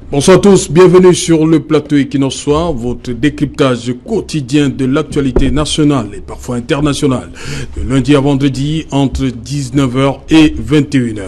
Bonsoir à tous, bienvenue sur le plateau Equinox Soir, votre décryptage quotidien de l'actualité nationale et parfois internationale, de lundi à vendredi entre 19h et 21h.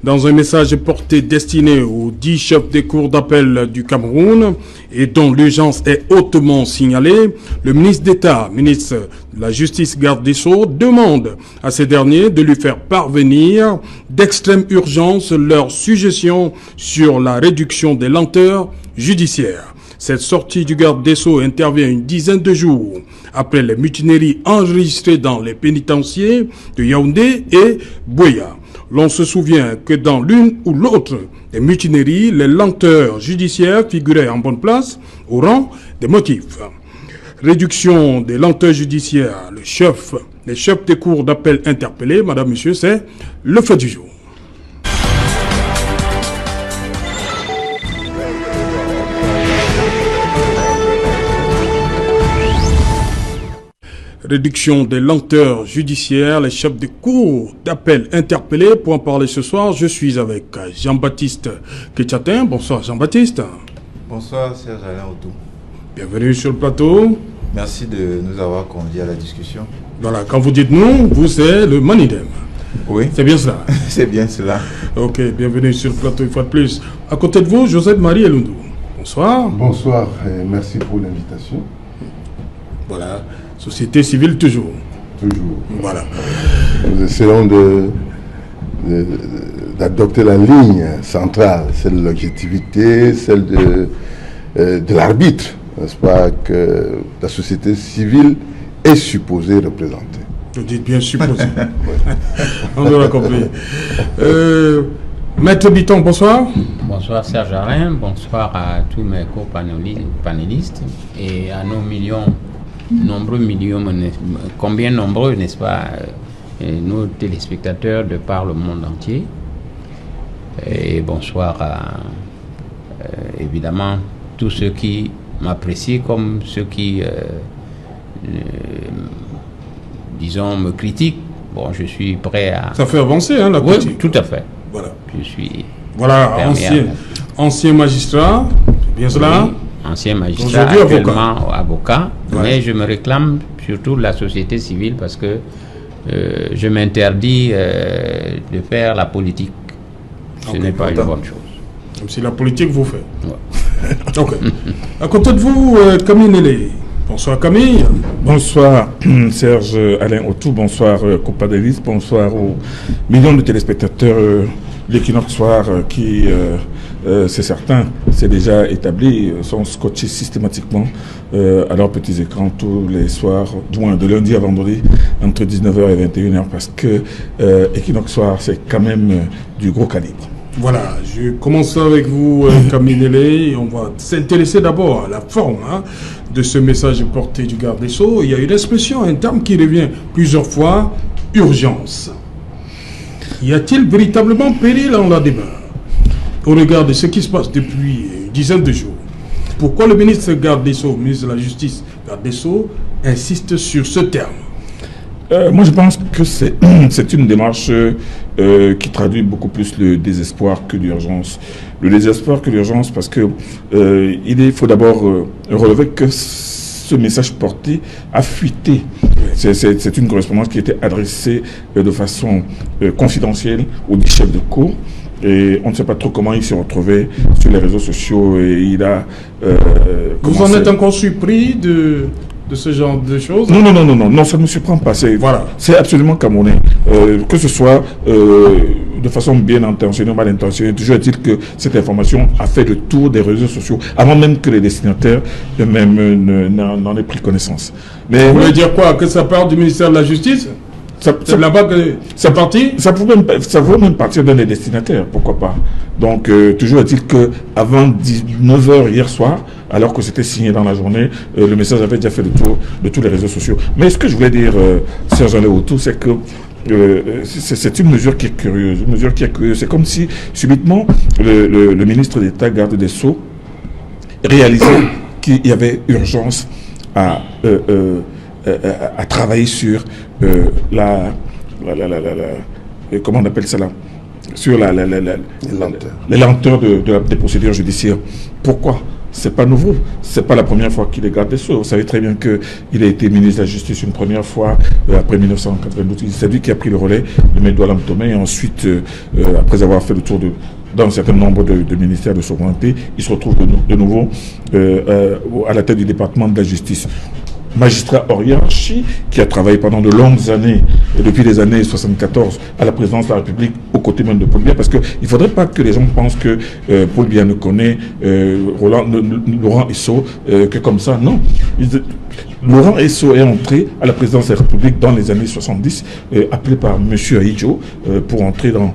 Dans un message porté destiné aux 10 chefs des cours d'appel du Cameroun et dont l'urgence est hautement signalée, le ministre d'État, ministre de la Justice, garde des Sceaux, demande à ces derniers de lui faire parvenir d'extrême urgence leurs suggestions sur la réduction des lenteurs judiciaires. Cette sortie du garde des Sceaux intervient une dizaine de jours après les mutineries enregistrées dans les pénitenciers de Yaoundé et Buea. L'on se souvient que dans l'une ou l'autre des mutineries, les lenteurs judiciaires figuraient en bonne place au rang des motifs. Réduction des lenteurs judiciaires, les chefs des cours d'appel interpellés, madame, monsieur, c'est le fait du jour. Réduction des lenteurs judiciaires, les chefs de cour d'appel interpellés. Pour en parler ce soir, je suis avec Jean-Baptiste Ketchatin. Bonsoir Jean-Baptiste. Bonsoir Serge Alain Autou. Bienvenue sur le plateau. Merci de nous avoir conviés à la discussion. Voilà, quand vous dites nous, vous c'est le Manidem. Oui. C'est bien cela. C'est bien cela. Ok, bienvenue sur le plateau une fois de plus. À côté de vous, Joseph Marie Elundou. Bonsoir. Bonsoir et merci pour l'invitation. Voilà. Société civile toujours. Toujours. Voilà. Nous essayons d'adopter la ligne centrale, celle de l'objectivité, celle de l'arbitre, n'est-ce pas, que la société civile est supposée représenter. Vous dites bien supposé. On aura compris. Maître Biton, bonsoir. Bonsoir Serge Alain, bonsoir à tous mes co-panélistes et à nos combien nombreux, n'est-ce pas, nos téléspectateurs de par le monde entier. Et bonsoir à, évidemment, tous ceux qui m'apprécient comme ceux qui, disons, me critiquent. Bon, je suis prêt à... Ça fait avancer, hein, la critique. Oui, tout à fait. Voilà. Je suis... Voilà, ancien magistrat, c'est bien cela. Oui. Ancien magistrat, actuellement avocat, ouais. Mais je me réclame surtout de la société civile parce que je m'interdis de faire la politique. Ce n'est pas une bonne chose. Comme si la politique vous fait. Ouais. Ok. À côté de vous, Camille Nélé. Bonsoir Camille. Bonsoir Serge Alain Autou, bonsoir Copadelis, bonsoir aux millions de téléspectateurs l'Equinox Soir qui... c'est certain, c'est déjà établi, sont scotchés systématiquement à leurs petits écrans tous les soirs, du moins de lundi à vendredi, entre 19h et 21h, parce que Equinox Soir, c'est quand même du gros calibre. Voilà, je commence avec vous, Camille Nélé. On va s'intéresser d'abord à la forme de ce message porté du garde des Sceaux. Il y a une expression, un terme qui revient plusieurs fois, urgence. Y a-t-il véritablement péril en la débat au regard de ce qui se passe depuis une dizaine de jours? Pourquoi le ministre garde des Sceaux, ministre de la Justice garde des Sceaux, insiste sur ce terme? Moi, je pense que c'est une démarche qui traduit beaucoup plus le désespoir que l'urgence. Le désespoir que l'urgence parce que il faut d'abord relever que ce message porté a fuité. C'est une correspondance qui était adressée de façon confidentielle aux 10 chefs de cour. Et on ne sait pas trop comment il s'est retrouvé sur les réseaux sociaux et il a... Vous en êtes encore surpris de ce genre de choses? Non, ça ne me surprend pas. C'est absolument camerounais. Que ce soit de façon bien intentionnée ou mal intentionnée, toujours est-il que cette information a fait le tour des réseaux sociaux avant même que les destinataires eux-mêmes n'en aient pris connaissance. Mais vous voulez dire quoi? Que ça part du ministère de la Justice? C'est là-bas que c'est parti? Ça pouvait même partir d'un des destinataires, pourquoi pas. Donc, toujours est-il qu'avant 19h hier soir, alors que c'était signé dans la journée, le message avait déjà fait le tour de tous les réseaux sociaux. Mais ce que je voulais dire, Serge Alain Autou, c'est que c'est une mesure qui est curieuse. C'est comme si, subitement, le ministre d'État, garde des Sceaux, réalisait qu'il y avait urgence à travailler sur comment on appelle ça là, sur les lenteurs des procédures judiciaires. Pourquoi? C'est pas nouveau. C'est pas la première fois qu'il est garde des Sceaux. Vous savez très bien qu'il a été ministre de la Justice une première fois, après 1992. C'est lui qui a pris le relais de M. Douala Mtome, et ensuite, après avoir fait le tour dans un certain nombre de ministères de souveraineté, il se retrouve de nouveau à la tête du département de la justice. Magistrat hors hiérarchie, qui a travaillé pendant de longues années, et depuis les années 74, à la présidence de la République, aux côtés même de Paul Biya, parce qu'il ne faudrait pas que les gens pensent que Paul Biya ne connaît Laurent Esso que comme ça. Non. Laurent Esso est entré à la présidence de la République dans les années 70, appelé par M. Aïdjo pour entrer dans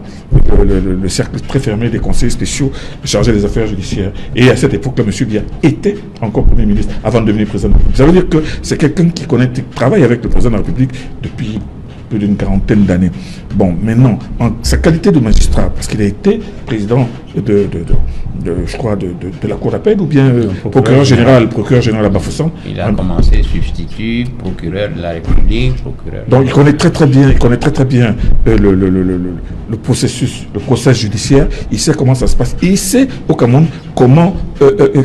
le cercle très fermé des conseils spéciaux chargés des affaires judiciaires. Et à cette époque-là, M. Biya était encore Premier ministre avant de devenir président de la République. Ça veut dire que c'est quelqu'un qui travaille avec le président de la République depuis plus d'une quarantaine d'années. Bon, maintenant, en sa qualité de magistrat, parce qu'il a été président je crois, de la Cour d'appel, ou bien procureur général à Bafoussam. Il a commencé substitut, procureur de la République, procureur... Donc il connaît très très bien le process judiciaire, il sait comment ça se passe, et il sait au Cameroun comment,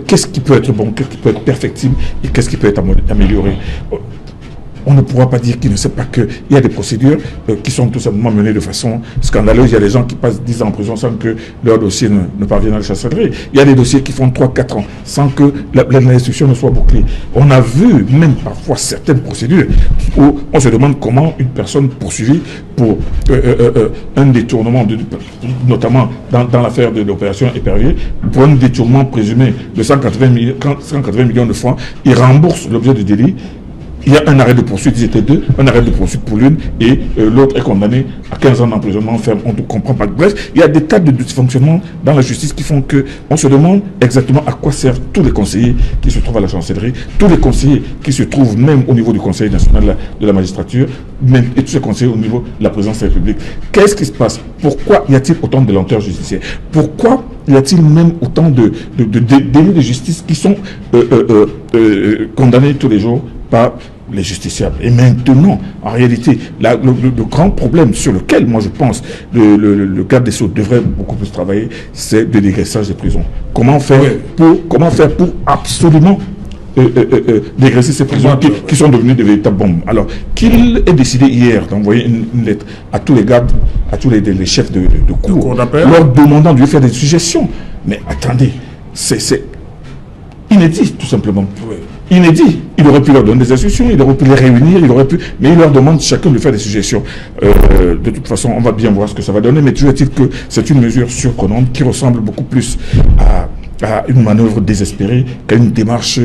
qu'est-ce qui peut être bon, qu'est-ce qui peut être perfectible, et qu'est-ce qui peut être amélioré. On ne pourra pas dire qu'il ne sait pas qu'il y a des procédures qui sont tout simplement menées de façon scandaleuse. Il y a des gens qui passent 10 ans en prison sans que leur dossier ne parvienne à la chancellerie. Il y a des dossiers qui font 3-4 ans sans que l'instruction ne soit bouclée. On a vu même parfois certaines procédures où on se demande comment une personne poursuivie pour un détournement, notamment dans l'affaire de l'opération Épervier, pour un détournement présumé de 180 millions de francs, il rembourse l'objet du délit. Il y a un arrêt de poursuite, ils étaient deux, un arrêt de poursuite pour l'une, et l'autre est condamné à 15 ans d'emprisonnement ferme. On ne comprend pas. Bref, il y a des tas de dysfonctionnements dans la justice qui font qu'on se demande exactement à quoi servent tous les conseillers qui se trouvent à la chancellerie, tous les conseillers qui se trouvent même au niveau du Conseil national de la magistrature, même, et tous ces conseillers au niveau de la présidence de la République. Qu'est-ce qui se passe? Pourquoi y a-t-il autant de lenteurs judiciaires? Pourquoi y a-t-il même autant de délits de justice qui sont condamnés tous les jours par les justiciables? Et maintenant, en réalité, le grand problème sur lequel, moi je pense, le garde des Sceaux devrait beaucoup plus travailler, c'est le dégraissage des prisons. Comment faire pour absolument dégraisser ces prisons qui sont devenues de véritables bombes? Alors, qu'il ait décidé hier d'envoyer une lettre à tous les gardes, à tous les chefs de cour, leur demandant de lui faire des suggestions. Mais attendez, c'est inédit, tout simplement. Inédit. Il aurait pu leur donner des instructions, il aurait pu les réunir, mais il leur demande chacun de faire des suggestions. De toute façon, on va bien voir ce que ça va donner, mais toujours est-il que c'est une mesure surprenante qui ressemble beaucoup plus à une manœuvre désespérée qu'à une démarche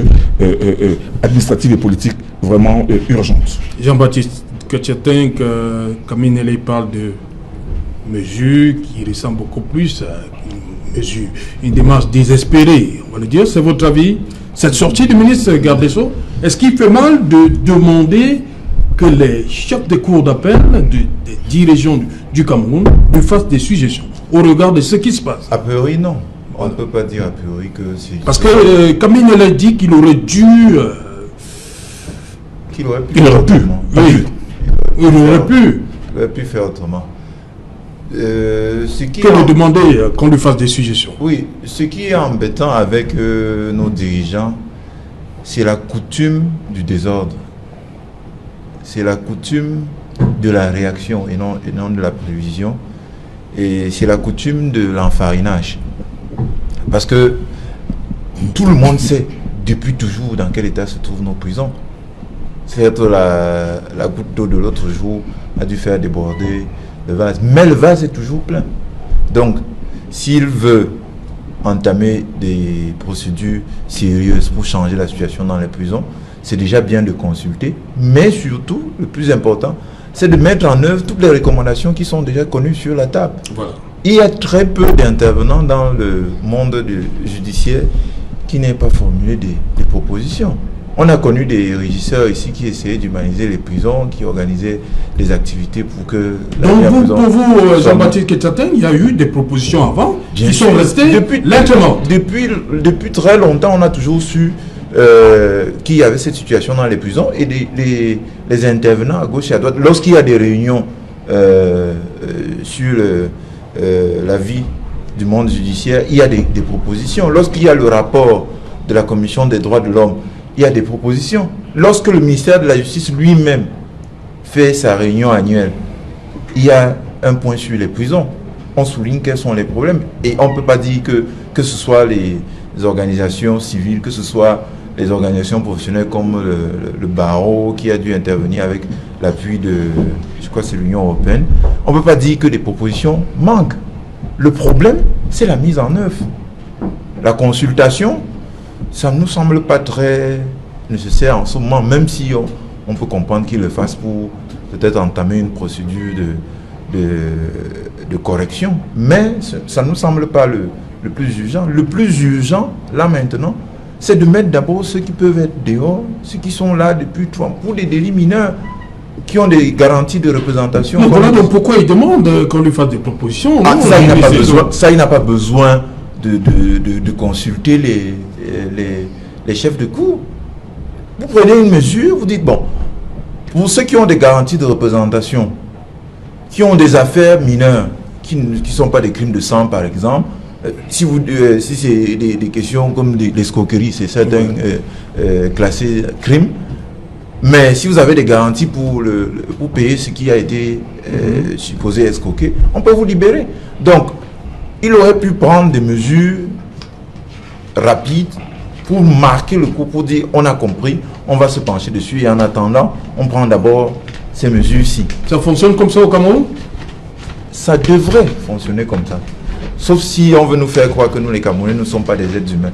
administrative et politique vraiment urgente. Jean-Baptiste Ketchetin, Kamine Ele parle de mesures qui ressemblent beaucoup plus à une démarche désespérée, on va le dire. C'est votre avis? Cette sortie du ministre garde des Sceaux, est-ce qu'il fait mal de demander que les chefs de cour d'appel des 10 régions du Cameroun lui fassent des suggestions au regard de ce qui se passe? A priori, non. On ne peut pas dire a priori que c'est... Parce que Kamine a dit qu'il aurait dû... qu'il aurait pu. Il aurait pu. Oui. Il aurait pu faire autrement. Que lui demander qu'on lui fasse des suggestions. Oui, ce qui est embêtant avec nos dirigeants, c'est la coutume du désordre. C'est la coutume de la réaction et non de la prévision. Et c'est la coutume de l'enfarinage. Parce que tout le monde sait depuis toujours dans quel état se trouvent nos prisons. Certes, la goutte d'eau de l'autre jour a dû faire déborder le vase, mais le vase est toujours plein. Donc, s'il veut entamer des procédures sérieuses pour changer la situation dans les prisons, c'est déjà bien de consulter, mais surtout, le plus important, c'est de mettre en œuvre toutes les recommandations qui sont déjà connues sur la table. Voilà. Il y a très peu d'intervenants dans le monde judiciaire qui n'aient pas formulé des propositions. On a connu des régisseurs ici qui essayaient d'humaniser les prisons, qui organisaient des activités pour que... Donc pour vous, Jean-Baptiste Ketchetin, il y a eu des propositions avant qui sont restées lentement. Depuis très longtemps, on a toujours su qu'il y avait cette situation dans les prisons et les intervenants à gauche et à droite, lorsqu'il y a des réunions sur la vie du monde judiciaire, il y a des propositions. Lorsqu'il y a le rapport de la Commission des droits de l'homme, il y a des propositions. Lorsque le ministère de la Justice lui-même fait sa réunion annuelle, il y a un point sur les prisons. On souligne quels sont les problèmes. Et on ne peut pas dire que ce soit les organisations civiles, que ce soit les organisations professionnelles comme le barreau qui a dû intervenir avec l'appui de, je crois que c'est l'Union européenne. On ne peut pas dire que les propositions manquent. Le problème, c'est la mise en œuvre. La consultation, ça ne nous semble pas très nécessaire en ce moment, même si on peut comprendre qu'ils le fassent pour peut-être entamer une procédure de correction. Mais ça ne nous semble pas le plus urgent. Le plus urgent, là maintenant, c'est de mettre d'abord ceux qui peuvent être dehors, ceux qui sont là depuis 3 ans, pour des délits mineurs, qui ont des garanties de représentation. Non, voilà donc pourquoi il demande qu'on lui fasse des propositions. Ah, ça, il n'a pas besoin de consulter les chefs de cour. Vous prenez une mesure, vous dites, bon, pour ceux qui ont des garanties de représentation, qui ont des affaires mineures, qui ne sont pas des crimes de sang, par exemple, si c'est des questions comme l'escroquerie, c'est certains classés crimes, mais si vous avez des garanties pour payer ce qui a été supposé escroquer, on peut vous libérer. Donc, il aurait pu prendre des mesures rapides pour marquer le coup, pour dire on a compris, on va se pencher dessus et en attendant, on prend d'abord ces mesures-ci. Ça fonctionne comme ça au Cameroun? Ça devrait fonctionner comme ça. Sauf si on veut nous faire croire que nous, les Camerounais, ne sommes pas des êtres humains.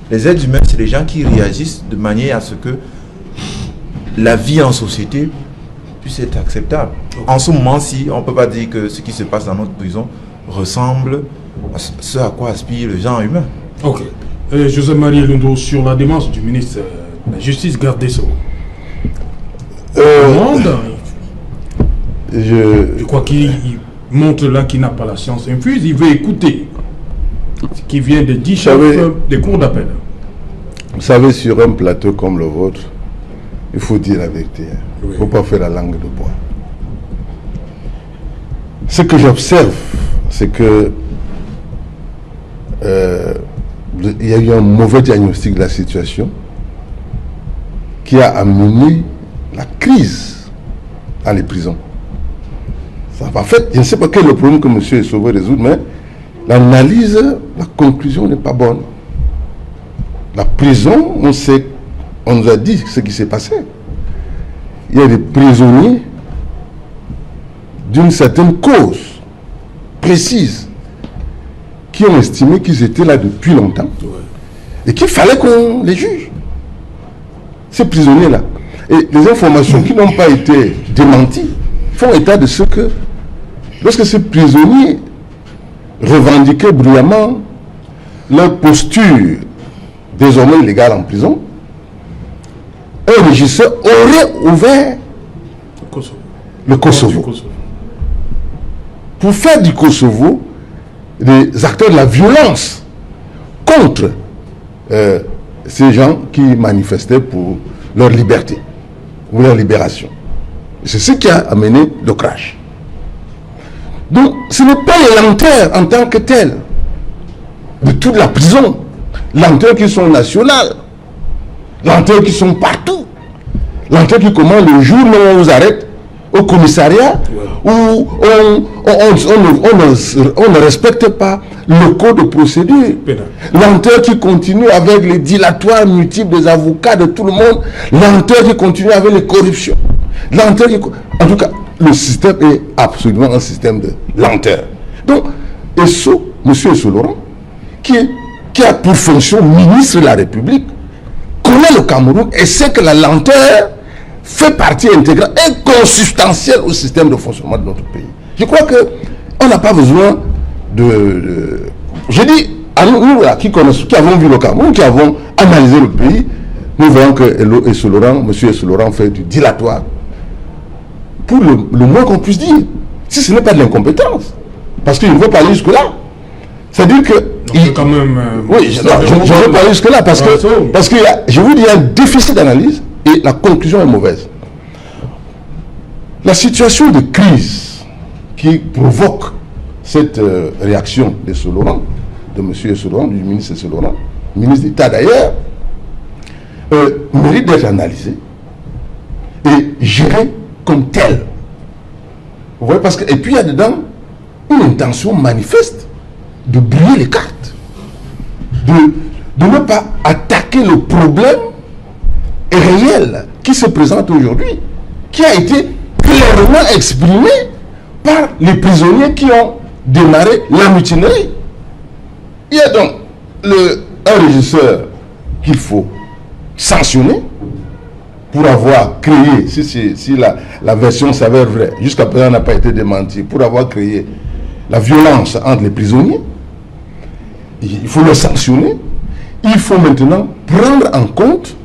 Les êtres humains, c'est les gens qui réagissent de manière à ce que la vie en société puisse être acceptable. En ce moment-ci, on ne peut pas dire que ce qui se passe dans notre prison ressemble à ce à quoi aspire le genre humain. Ok. José-Marie Lundo, sur la démarche du ministre de la Justice, garde des Sceaux. Je crois qu'il montre là qu'il n'a pas la science infuse. Il veut écouter ce qui vient de 10 chefs des cours d'appel. Vous savez, sur un plateau comme le vôtre, il faut dire la vérité. Il ne faut pas faire la langue de bois. Ce que j'observe, c'est que il y a eu un mauvais diagnostic de la situation qui a amené la crise dans les prisons. En fait, je ne sais pas quel est le problème que M. Essot veut résoudre, mais l'analyse, la conclusion n'est pas bonne. La prison, on nous a dit ce qui s'est passé. Il y a des prisonniers d'une certaine cause précise qui ont estimé qu'ils étaient là depuis longtemps et qu'il fallait qu'on les juge. Ces prisonniers-là. Et les informations qui n'ont pas été démenties font état de ce que, lorsque ces prisonniers revendiquaient bruyamment leur posture désormais illégale en prison, un régisseur aurait ouvert le Kosovo. Pour faire du Kosovo des acteurs de la violence contre ces gens qui manifestaient pour leur liberté, pour leur libération. C'est ce qui a amené le crash. Donc, ce n'est pas les lenteurs en tant que telles de toute la prison, lenteurs qui sont nationales, lenteurs qui sont partout, lenteurs qui commencent le jour où on vous arrête au commissariat, où on ne respecte pas le code de procédure. Lenteur qui continue avec les dilatoires multiples des avocats de tout le monde, lenteur qui continue avec les corruptions. Lenteur qui... En tout cas, le système est absolument un système de lenteur. Donc, M. Essot Laurent, qui a pour fonction ministre de la République, connaît le Cameroun et sait que la lenteur fait partie intégrante et consubstantielle au système de fonctionnement de notre pays. Je crois qu'on n'a pas besoin de... Je dis, à nous là, qui avons vu le Cameroun, qui avons analysé le pays, nous voyons que M. Essot Laurent fait du dilatoire. Pour le moins qu'on puisse dire, si ce n'est pas de l'incompétence, parce qu'il ne veut pas aller jusque-là. C'est-à-dire que... quand même... oui, je ne veux pas aller jusque-là, parce que je vous dis, il y a un déficit d'analyse et la conclusion est mauvaise. La situation de crise qui provoque cette réaction de Soloran, de M. Soloran, du ministre Soloran, ministre d'État d'ailleurs, mérite d'être analysé et géré comme tel. Vous voyez, parce que, et puis il y a dedans une intention manifeste de brouiller les cartes, de ne pas attaquer le problème réel qui se présente aujourd'hui, qui a été clairement exprimé par les prisonniers qui ont démarré la mutinerie. Il y a donc un régisseur qu'il faut sanctionner pour avoir créé, si la version s'avère vraie, jusqu'à présent n'a pas été démentie, pour avoir créé la violence entre les prisonniers. Il faut le sanctionner. Il faut maintenant prendre en compte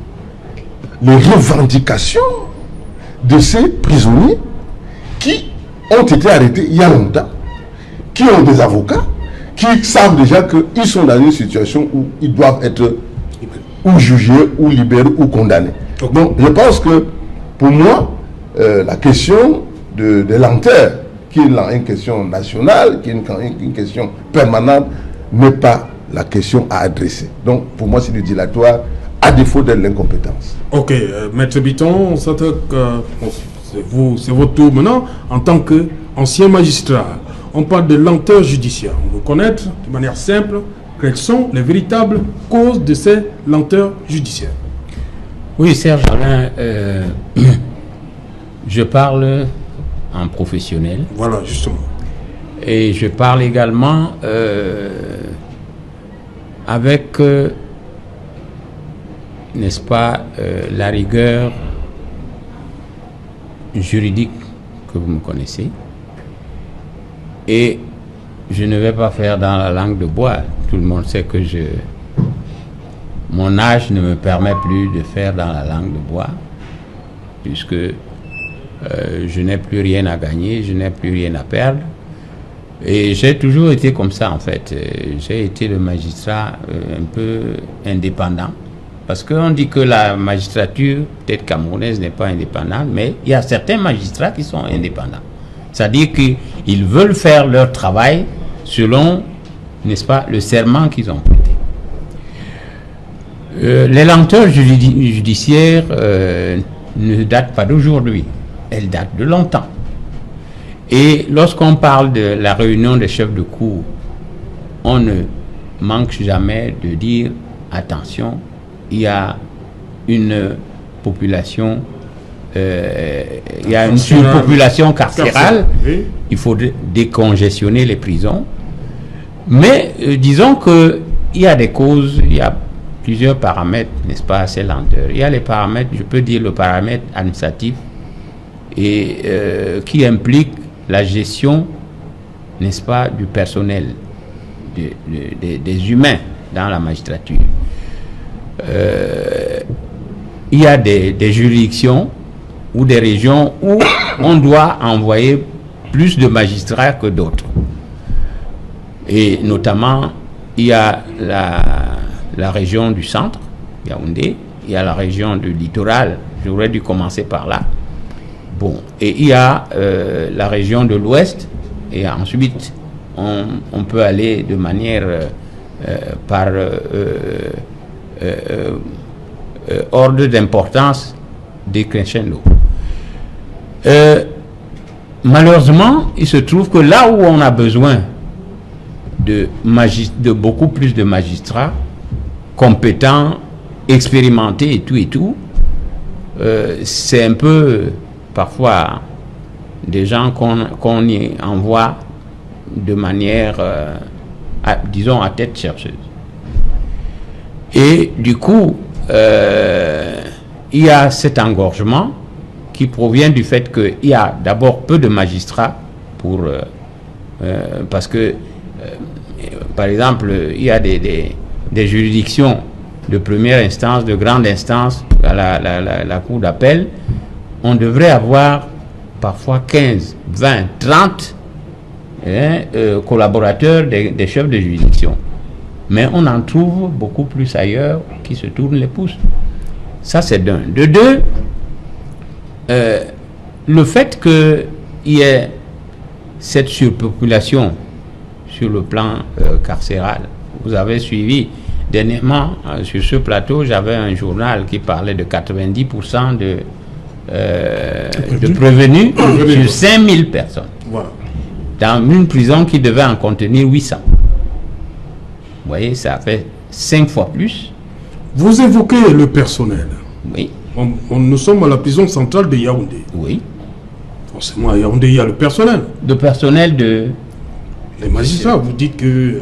les revendications de ces prisonniers qui ont été arrêtés il y a longtemps, qui ont des avocats, qui savent déjà qu'ils sont dans une situation où ils doivent être ou jugés, ou libérés, ou condamnés. Donc je pense que pour moi, la question de lenteur, qui est une question nationale, qui est une question permanente, n'est pas la question à adresser. Donc pour moi c'est du dilatoire, à défaut de l'incompétence. Ok, Maître Bitton, c'est votre tour maintenant. En tant qu'ancien magistrat, on parle de lenteur judiciaire. On veut connaître de manière simple quelles sont les véritables causes de ces lenteurs judiciaires. Oui, Serge Alain, je parle en professionnel. Voilà, justement. Et je parle également avec, n'est-ce pas, la rigueur juridique que vous me connaissez. Et je ne vais pas faire dans la langue de bois. Tout le monde sait que mon âge ne me permet plus de faire dans la langue de bois, puisque je n'ai plus rien à gagner, je n'ai plus rien à perdre. Et j'ai toujours été comme ça, en fait. J'ai été le magistrat un peu indépendant. Parce qu'on dit que la magistrature, peut-être camerounaise, n'est pas indépendante, mais il y a certains magistrats qui sont indépendants. C'est-à-dire qu'ils veulent faire leur travail selon, n'est-ce pas, le serment qu'ils ont prêté. Les lenteurs judiciaires ne datent pas d'aujourd'hui. Elles datent de longtemps. Et lorsqu'on parle de la réunion des chefs de cour, on ne manque jamais de dire attention, il y a une population, il y a une surpopulation carcérale, oui. Il faut décongestionner les prisons. Mais disons qu'il y a des causes, il y a plusieurs paramètres, n'est-ce pas, à ces lenteurs. Il y a les paramètres, je peux dire le paramètre administratif, et qui implique la gestion, n'est-ce pas, du personnel, des humains dans la magistrature. Il y a des juridictions ou des régions où on doit envoyer plus de magistrats que d'autres. Et notamment, il y a la région du centre, Yaoundé, il y a la région du littoral, j'aurais dû commencer par là. Bon, et il y a la région de l'ouest, et ensuite, on peut aller de manière par ordre d'importance décrescendo. Malheureusement, il se trouve que là où on a besoin de beaucoup plus de magistrats compétents, expérimentés et tout, c'est un peu parfois des gens qu'on y envoie de manière, disons, à tête chercheuse. Et du coup, il y a cet engorgement qui provient du fait qu'il y a d'abord peu de magistrats parce que, par exemple, il y a des juridictions de première instance, de grande instance, à la cour d'appel. On devrait avoir parfois 15, 20, 30 collaborateurs des chefs de juridiction. Mais on en trouve beaucoup plus ailleurs qui se tournent les pouces. Ça, c'est d'un. De deux, le fait qu'il y ait cette surpopulation sur le plan carcéral. Vous avez suivi dernièrement sur ce plateau, j'avais un journal qui parlait de 90% de prévenus sur 5000 personnes. Voilà. Dans une prison qui devait en contenir 800. Vous voyez, ça fait 5 fois plus. Vous évoquez le personnel. Oui. Nous sommes à la prison centrale de Yaoundé. Oui. Forcément, à Yaoundé, il y a le personnel. Le personnel de... Les magistrats, vous dites qu'il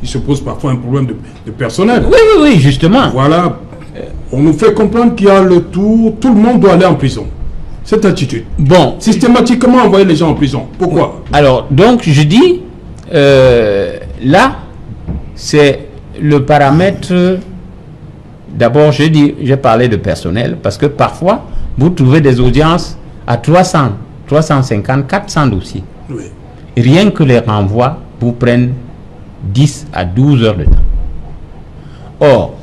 se pose parfois un problème de personnel. Oui, justement. Voilà. On nous fait comprendre qu'il y a le tout le monde doit aller en prison. Cette attitude. Bon. Systématiquement envoyer les gens en prison. Pourquoi? Alors, donc, je dis, là, c'est le paramètre. D'abord, j'ai parlé de personnel parce que parfois, vous trouvez des audiences à 300, 350, 400 dossiers. Oui. Rien que les renvois vous prennent 10 à 12 heures de temps. Or,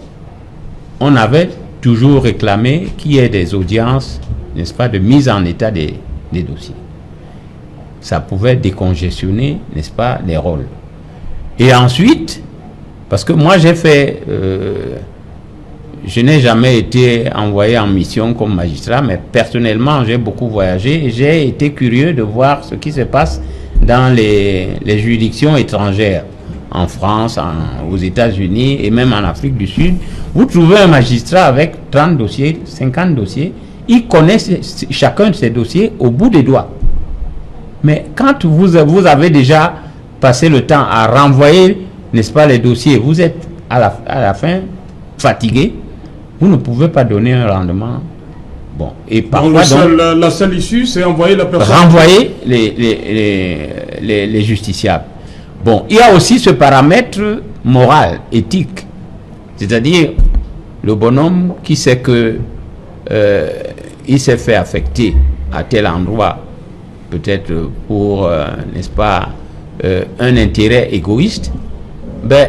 on avait toujours réclamé qu'il y ait des audiences, n'est-ce pas, de mise en état des dossiers. Ça pouvait décongestionner, n'est-ce pas, les rôles. Et ensuite, parce que moi j'ai fait, je n'ai jamais été envoyé en mission comme magistrat, mais personnellement j'ai beaucoup voyagé et j'ai été curieux de voir ce qui se passe dans les juridictions étrangères, en France, aux États-Unis et même en Afrique du Sud. Vous trouvez un magistrat avec 30 dossiers, 50 dossiers, il connaît chacun de ces dossiers au bout des doigts. Mais quand vous avez déjà passé le temps à renvoyer, n'est-ce pas, les dossiers, vous êtes à la fin fatigué, vous ne pouvez pas donner un rendement. Bon, et parfois la seule issue, c'est envoyer la personne. Renvoyer les justiciables. Bon, il y a aussi ce paramètre moral, éthique. C'est-à-dire, le bonhomme qui sait que il s'est fait affecter à tel endroit, peut-être pour, n'est-ce pas, un intérêt égoïste, ben,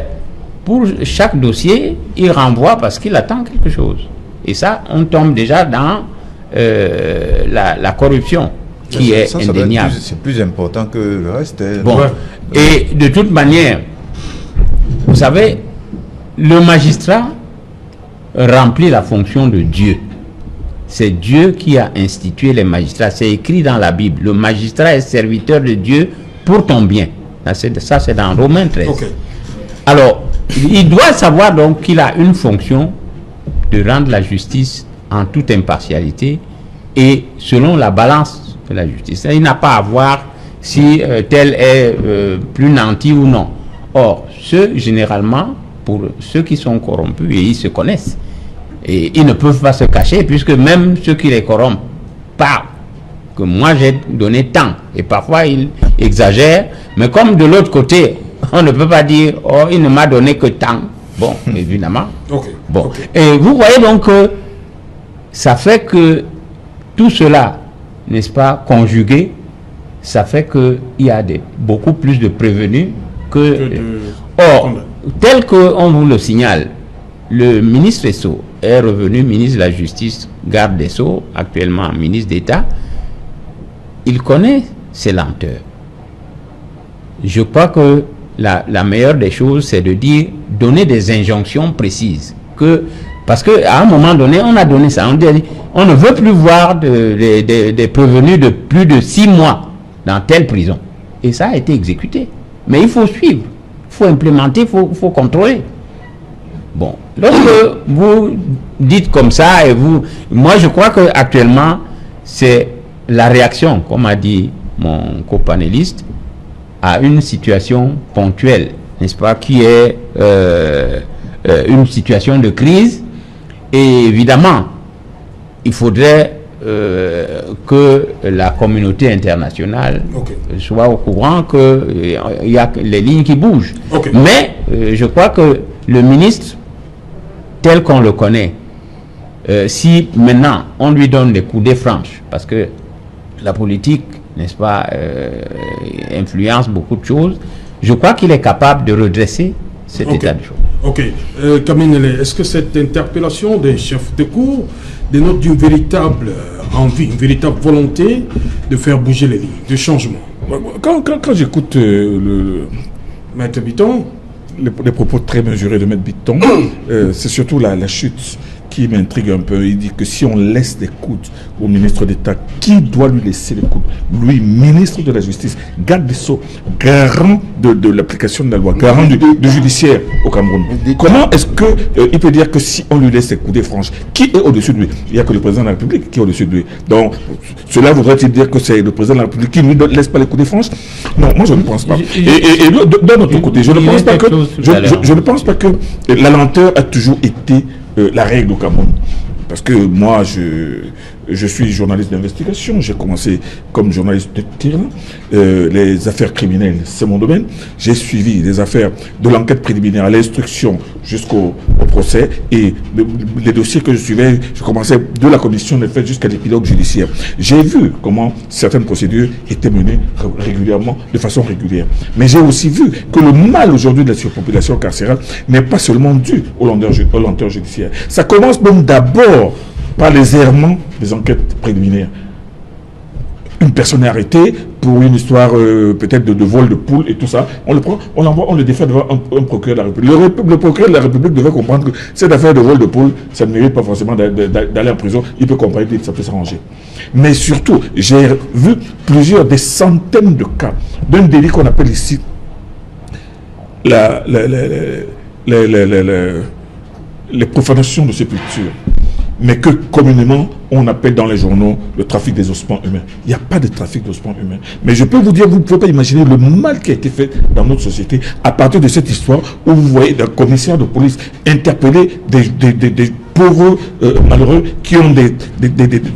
pour chaque dossier, il renvoie parce qu'il attend quelque chose. Et ça, on tombe déjà dans la corruption qui est indéniable. C'est plus important que le reste. Bon. Et de toute manière, vous savez, le magistrat remplit la fonction de Dieu. C'est Dieu qui a institué les magistrats. C'est écrit dans la Bible. Le magistrat est serviteur de Dieu pour ton bien. Ça, c'est dans Romains 13. Okay. Alors, il doit savoir donc qu'il a une fonction de rendre la justice en toute impartialité et selon la balance de la justice. Il n'a pas à voir si tel est plus nanti ou non. Or, généralement, pour ceux qui sont corrompus, et ils se connaissent, et ils ne peuvent pas se cacher, puisque même ceux qui les corrompent parlent que moi j'ai donné tant, et parfois ils exagèrent, mais comme de l'autre côté, on ne peut pas dire, oh, il ne m'a donné que tant. Bon, évidemment. Okay. Bon. Okay. Et vous voyez donc que ça fait que tout cela, n'est-ce pas, conjugué, ça fait qu'il y a beaucoup plus de prévenus que... Or, tel qu'on vous le signale, le ministre Esso est revenu ministre de la Justice, garde des Sceaux, actuellement ministre d'État. Il connaît ces lenteurs. Je crois que la meilleure des choses, c'est de dire, donner des injonctions précises. Parce qu'à un moment donné, on a donné ça. On ne veut plus voir des prévenus de plus de 6 mois dans telle prison. Et ça a été exécuté. Mais il faut suivre, il faut implémenter, il faut contrôler. Bon, lorsque vous dites comme ça, moi je crois qu'actuellement, c'est la réaction, comme a dit mon copanéliste, à une situation ponctuelle, n'est-ce pas, qui est une situation de crise. Et évidemment, il faudrait que la communauté internationale soit au courant qu'il y a les lignes qui bougent. Mais je crois que le ministre, tel qu'on le connaît, si maintenant on lui donne des coudées franches, parce que la politique, n'est-ce pas, influence beaucoup de choses, je crois qu'il est capable de redresser cet état de choses. Ok. Kaminele, est-ce que cette interpellation des chefs de cour dénote d'une véritable envie, une véritable volonté de faire bouger les lignes, de changement? Quand j'écoute Maître Bitton. Les propos très mesurés de Maître Bitton, c'est surtout la chute qui m'intrigue un peu. Il dit que si on laisse des coudes au ministre d'État, qui doit lui laisser les coudes? Lui, ministre de la Justice, garde des Sceaux, garant de l'application de la loi, garant du judiciaire au Cameroun. Comment est-ce qu'il peut dire que si on lui laisse les coups des franches, qui est au-dessus de lui? Il n'y a que le président de la République qui est au-dessus de lui. Donc, cela voudrait-il dire que c'est le président de la République qui ne lui laisse pas les coups des franches? Non, moi je ne pense pas. Et d'un autre côté, je ne pense pas que la lenteur a toujours été la règle au Cameroun. Parce que moi, je suis journaliste d'investigation, j'ai commencé comme journaliste de terrain. Les affaires criminelles, c'est mon domaine. J'ai suivi les affaires de l'enquête préliminaire à l'instruction jusqu'au procès. Et les dossiers que je suivais, je commençais de la commission des faits jusqu'à l'épilogue judiciaire. J'ai vu comment certaines procédures étaient menées régulièrement, de façon régulière. Mais j'ai aussi vu que le mal aujourd'hui de la surpopulation carcérale n'est pas seulement dû aux lenteurs judiciaires. Ça commence même d'abord par les errements des enquêtes préliminaires. Une personne est arrêtée pour une histoire peut-être de vol de poule et tout ça. On le prend, on l'envoie, on le défait devant un procureur de la République. Le procureur de la République devait comprendre que cette affaire de vol de poule, ça ne mérite pas forcément d'aller en prison. Il peut comprendre que ça peut s'arranger. Mais surtout, j'ai vu des centaines de cas d'un délit qu'on appelle ici les profanations de sépulture, mais que communément on appelle dans les journaux le trafic des ossements humains. Il n'y a pas de trafic d'ossements humains. Mais je peux vous dire, vous ne pouvez pas imaginer le mal qui a été fait dans notre société à partir de cette histoire où vous voyez un commissaire de police interpeller des pauvres malheureux qui ont des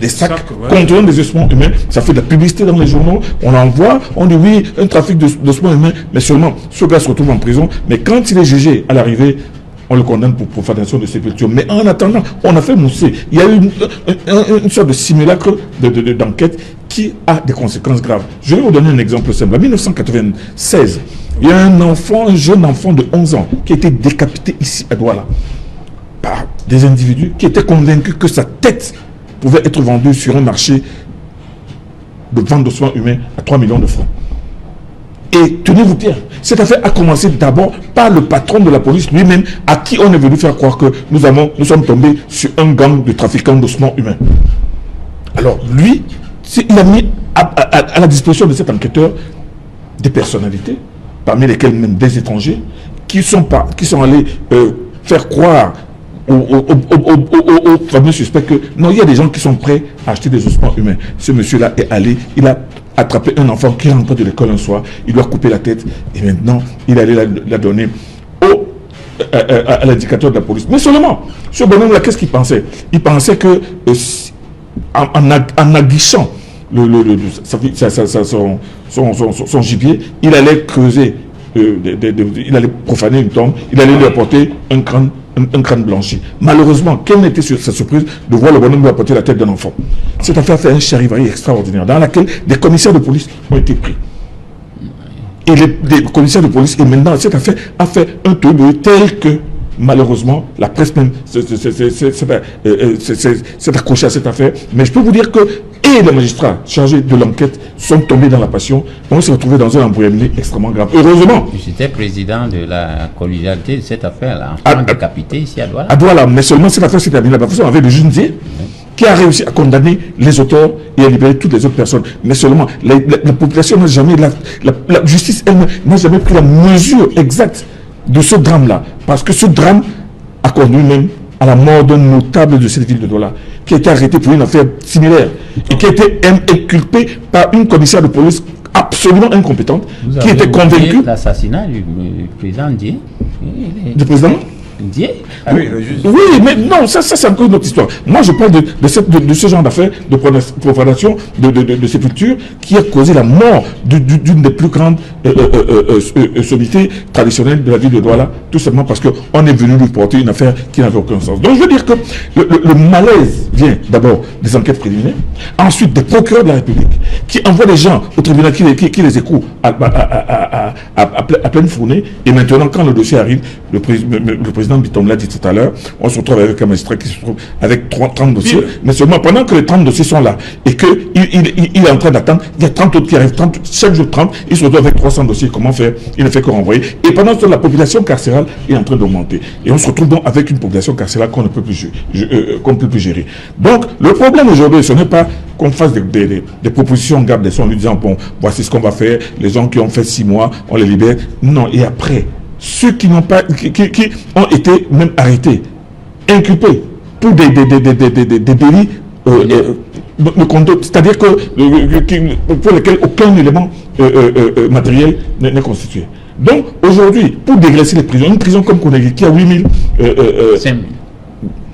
sacs contenant des ossements humains. Ça fait de la publicité dans les journaux, on l'envoie, on dit oui, un trafic d'ossements humains, mais seulement ce gars se retrouve en prison, mais quand il est jugé à l'arrivée, on le condamne pour profanation de sépulture. Mais en attendant, on a fait mousser. Il y a eu une sorte de simulacre d'enquête qui a des conséquences graves. Je vais vous donner un exemple simple. En 1996, il y a un jeune enfant de 11 ans qui a été décapité ici à Douala par des individus qui étaient convaincus que sa tête pouvait être vendue sur un marché de vente de soins humains à 3 millions de francs. Et tenez-vous bien, cette affaire a commencé d'abord par le patron de la police lui-même, à qui on est venu faire croire que nous sommes tombés sur un gang de trafiquants d'ossements humains. Alors lui, il a mis à la disposition de cet enquêteur des personnalités, parmi lesquelles même des étrangers, qui sont allés faire croire aux fameux suspects que non, il y a des gens qui sont prêts à acheter des ossements humains. Ce monsieur-là est allé, il a attrapé un enfant qui rentre de l'école un soir, il lui a coupé la tête et maintenant il allait la donner à l'indicateur de la police. Mais seulement, ce bonhomme-là, qu'est-ce qu'il pensait? Il pensait que en aguichant son gibier, il allait creuser, il allait profaner une tombe, il allait lui apporter un crâne blanchi. Malheureusement, quelle n'était sa surprise de voir le bonhomme lui apporter la tête d'un enfant. Cette affaire a fait un charivari extraordinaire dans laquelle des commissaires de police ont été pris. Et les commissaires de police, et maintenant cette affaire a fait un tollé tel que malheureusement la presse même s'est accrochée à cette affaire. Mais je peux vous dire que et les magistrats chargés de l'enquête sont tombés dans la passion. On s'est retrouvé dans un embrouillamini extrêmement grave. Heureusement. J'étais président de la collégialité de cette affaire-là, enfant décapité ici à Douala. À Douala, mais seulement cette affaire s'est terminée là-bas. On avait le juge Ndié qui a réussi à condamner les auteurs et à libérer toutes les autres personnes. Mais seulement, la population n'a jamais, la justice elle n'a jamais pris la mesure exacte de ce drame-là. Parce que ce drame a conduit même à la mort d'un notable de cette ville de Douala, qui a été arrêté pour une affaire similaire et qui a été inculpé par une commissaire de police absolument incompétente, qui était convaincue. L'assassinat du président Ndié. Du président Ndié. Oui, mais non, ça c'est encore une autre histoire. Moi, je parle de ce genre d'affaires de profanation de sépulture qui a causé la mort d'une des plus grandes sommités traditionnelles de la ville de Douala, tout simplement parce qu'on est venu lui porter une affaire qui n'avait aucun sens. Donc, je veux dire que le malaise vient d'abord des enquêtes préliminaires, ensuite des procureurs de la République qui envoient des gens au tribunal qui les écoutent à pleine fournée, et maintenant, quand le dossier arrive, le président Bitton l'a dit tout à l'heure, on se retrouve avec un magistrat qui se retrouve avec 30 dossiers, mais seulement pendant que les 30 dossiers sont là, et qu'il il est en train d'attendre, il y a 30 autres qui arrivent, chaque jour 30, il se retrouve avec 300 dossiers, comment faire? Il ne fait que renvoyer. Et pendant ce temps, la population carcérale est en train d'augmenter. Et on se retrouve donc avec une population carcérale qu'on ne peut plus gérer. Donc, le problème aujourd'hui, ce n'est pas qu'on fasse des propositions en garde des sons en lui disant, bon, voici ce qu'on va faire, les gens qui ont fait 6 mois, on les libère. Non, et après, ceux qui n'ont pas, qui ont été même arrêtés, inculpés pour des délits c'est-à-dire que pour lesquels aucun élément matériel n'est constitué. Donc, aujourd'hui, pour dégraisser les prisons, une prison comme Konagui qui a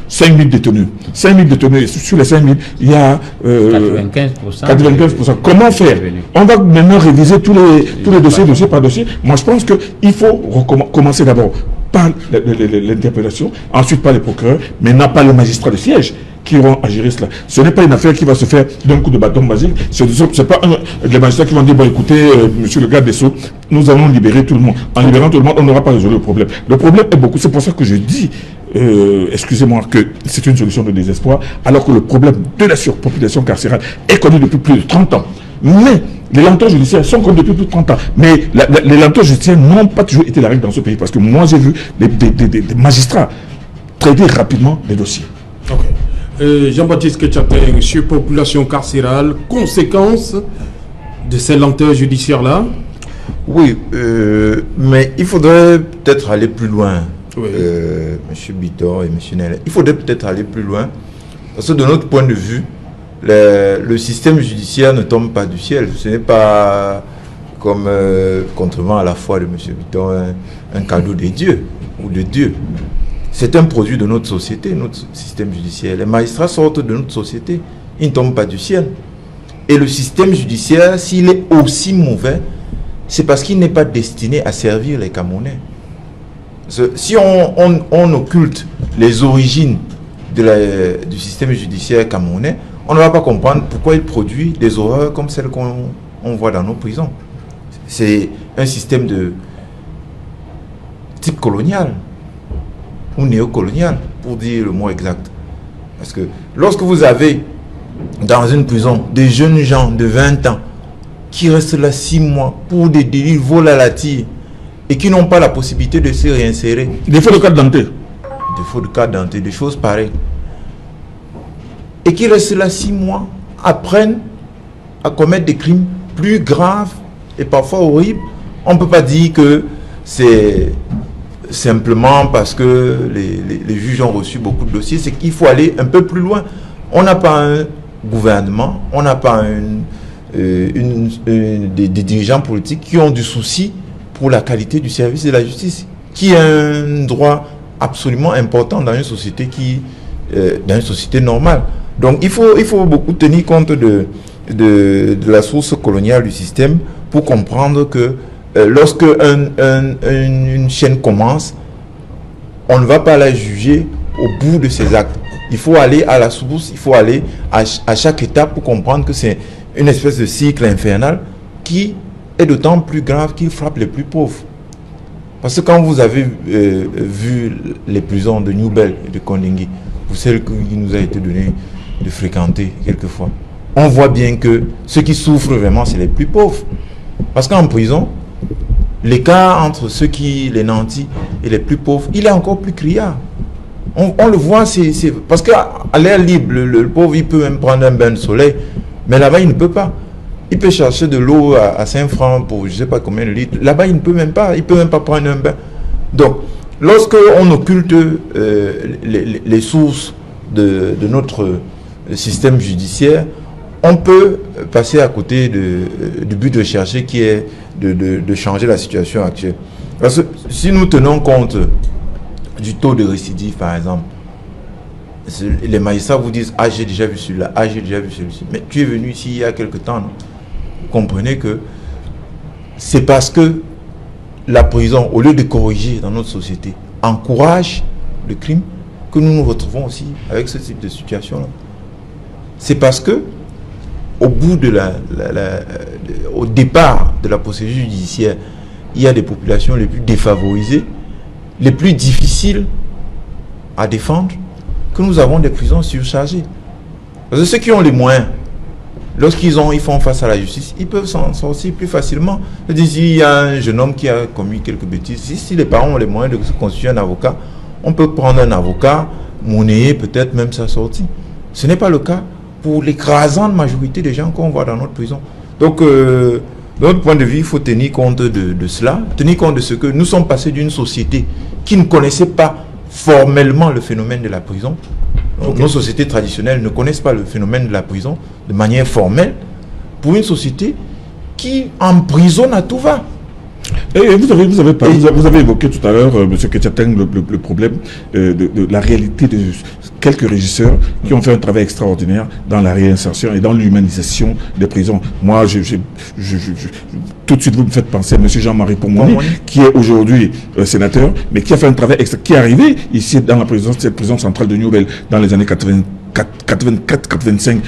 5 000 détenus. 5 000 détenus. Sur les 5 000, il y a 95%. Comment faire? On va maintenant réviser tous les dossiers, dossier par dossier. Moi, je pense qu'il faut commencer d'abord par l'interpellation, ensuite par les procureurs, mais non pas les magistrats de siège qui vont à gérer cela. Ce n'est pas une affaire qui va se faire d'un coup de bâton magique. Ce n'est pas les magistrats qui vont dire, bon écoutez, monsieur le garde des Sceaux, nous allons libérer tout le monde. En libérant tout le monde, on n'aura pas résolu le problème. Le problème est beaucoup. C'est pour ça que je dis, excusez-moi, que c'est une solution de désespoir, alors que le problème de la surpopulation carcérale est connu depuis plus de 30 ans. Mais les lenteurs judiciaires sont connues depuis plus de 30 ans. Mais les lenteurs judiciaires n'ont pas toujours été la règle dans ce pays. Parce que moi, j'ai vu des magistrats traiter rapidement les dossiers. Ok. Jean-Baptiste Ketchatin, surpopulation carcérale, conséquence de ces lenteurs judiciaires-là? Oui, mais il faudrait peut-être aller plus loin, oui. M. Bitton et M. Nel. Il faudrait peut-être aller plus loin, parce que de notre point de vue, le système judiciaire ne tombe pas du ciel. Ce n'est pas comme, contrairement à la foi de M. Bitton, un cadeau des dieux ou de Dieu. C'est un produit de notre société, notre système judiciaire. Les magistrats sortent de notre société. Ils ne tombent pas du ciel. Et le système judiciaire, s'il est aussi mauvais, c'est parce qu'il n'est pas destiné à servir les Camerounais. Si on occulte les origines du système judiciaire camerounais, on ne va pas comprendre pourquoi il produit des horreurs comme celles qu'on voit dans nos prisons. C'est un système de type colonial ou néocolonial, pour dire le mot exact. Parce que lorsque vous avez dans une prison des jeunes gens de 20 ans qui restent là 6 mois pour des délits vol à la tire et qui n'ont pas la possibilité de se réinsérer. Défaut de carte d'identité. Défaut de carte d'identité, des choses pareilles. Et qui restent là 6 mois, apprennent à commettre des crimes plus graves et parfois horribles. On ne peut pas dire que c'est simplement parce que les juges ont reçu beaucoup de dossiers, c'est qu'il faut aller un peu plus loin. On n'a pas un gouvernement, on n'a pas des dirigeants politiques qui ont du souci pour la qualité du service de la justice, qui est un droit absolument important dans une société dans une société normale. Donc il faut beaucoup tenir compte de la source coloniale du système pour comprendre que lorsque une chaîne commence, on ne va pas la juger au bout de ses actes. Il faut aller à la source, il faut aller à chaque étape pour comprendre que c'est une espèce de cycle infernal qui est d'autant plus grave qu'il frappe les plus pauvres. Parce que quand vous avez vu les prisons de New Bell et de Kondingui, celles qui nous a été donné de fréquenter quelquefois, on voit bien que ceux qui souffrent vraiment, c'est les plus pauvres. Parce qu'en prison, l'écart entre ceux qui les nantis et les plus pauvres, il est encore plus criard. On le voit, parce qu'à l'air libre, le pauvre, il peut même prendre un bain de soleil, mais là-bas, il ne peut pas. Il peut chercher de l'eau à 5 francs pour je ne sais pas combien de litres. Là-bas, il ne peut même pas. Il ne peut même pas prendre un bain. Donc, lorsque on occulte les sources de notre système judiciaire, on peut passer à côté du but de chercher qui est de changer la situation actuelle. Parce que si nous tenons compte du taux de récidive, par exemple, les magistrats vous disent « Ah, j'ai déjà vu celui-là, ah, j'ai déjà vu celui-ci. » Mais tu es venu ici il y a quelque temps, non? Vous comprenez que c'est parce que la prison, au lieu de corriger dans notre société, encourage le crime que nous nous retrouvons aussi avec ce type de situation-là. C'est parce que au bout au départ de la procédure judiciaire, il y a des populations les plus défavorisées les plus difficiles à défendre que nous avons des prisons surchargées. Parce que ceux qui ont les moyens, lorsqu'ils font face à la justice, ils peuvent s'en sortir plus facilement. Il y a un jeune homme qui a commis quelques bêtises. Si les parents ont les moyens de se constituer un avocat, on peut prendre un avocat, monnayer peut-être même sa sortie. Ce n'est pas le cas pour l'écrasante majorité des gens qu'on voit dans notre prison. Donc, de notre point de vue, il faut tenir compte de cela, tenir compte de ce que nous sommes passés d'une société qui ne connaissait pas formellement le phénomène de la prison. Donc, nos sociétés traditionnelles ne connaissent pas le phénomène de la prison de manière formelle, pour une société qui emprisonne à tout va. Et vous avez évoqué tout à l'heure, M. Ketchaten, le problème de la réalité de quelques régisseurs qui ont fait un travail extraordinaire dans la réinsertion et dans l'humanisation des prisons. Moi, tout de suite, vous me faites penser à M. Jean-Marie Pomoni, qui est aujourd'hui sénateur, mais qui a fait un travail qui est arrivé ici dans cette prison centrale de Newell dans les années 84-85.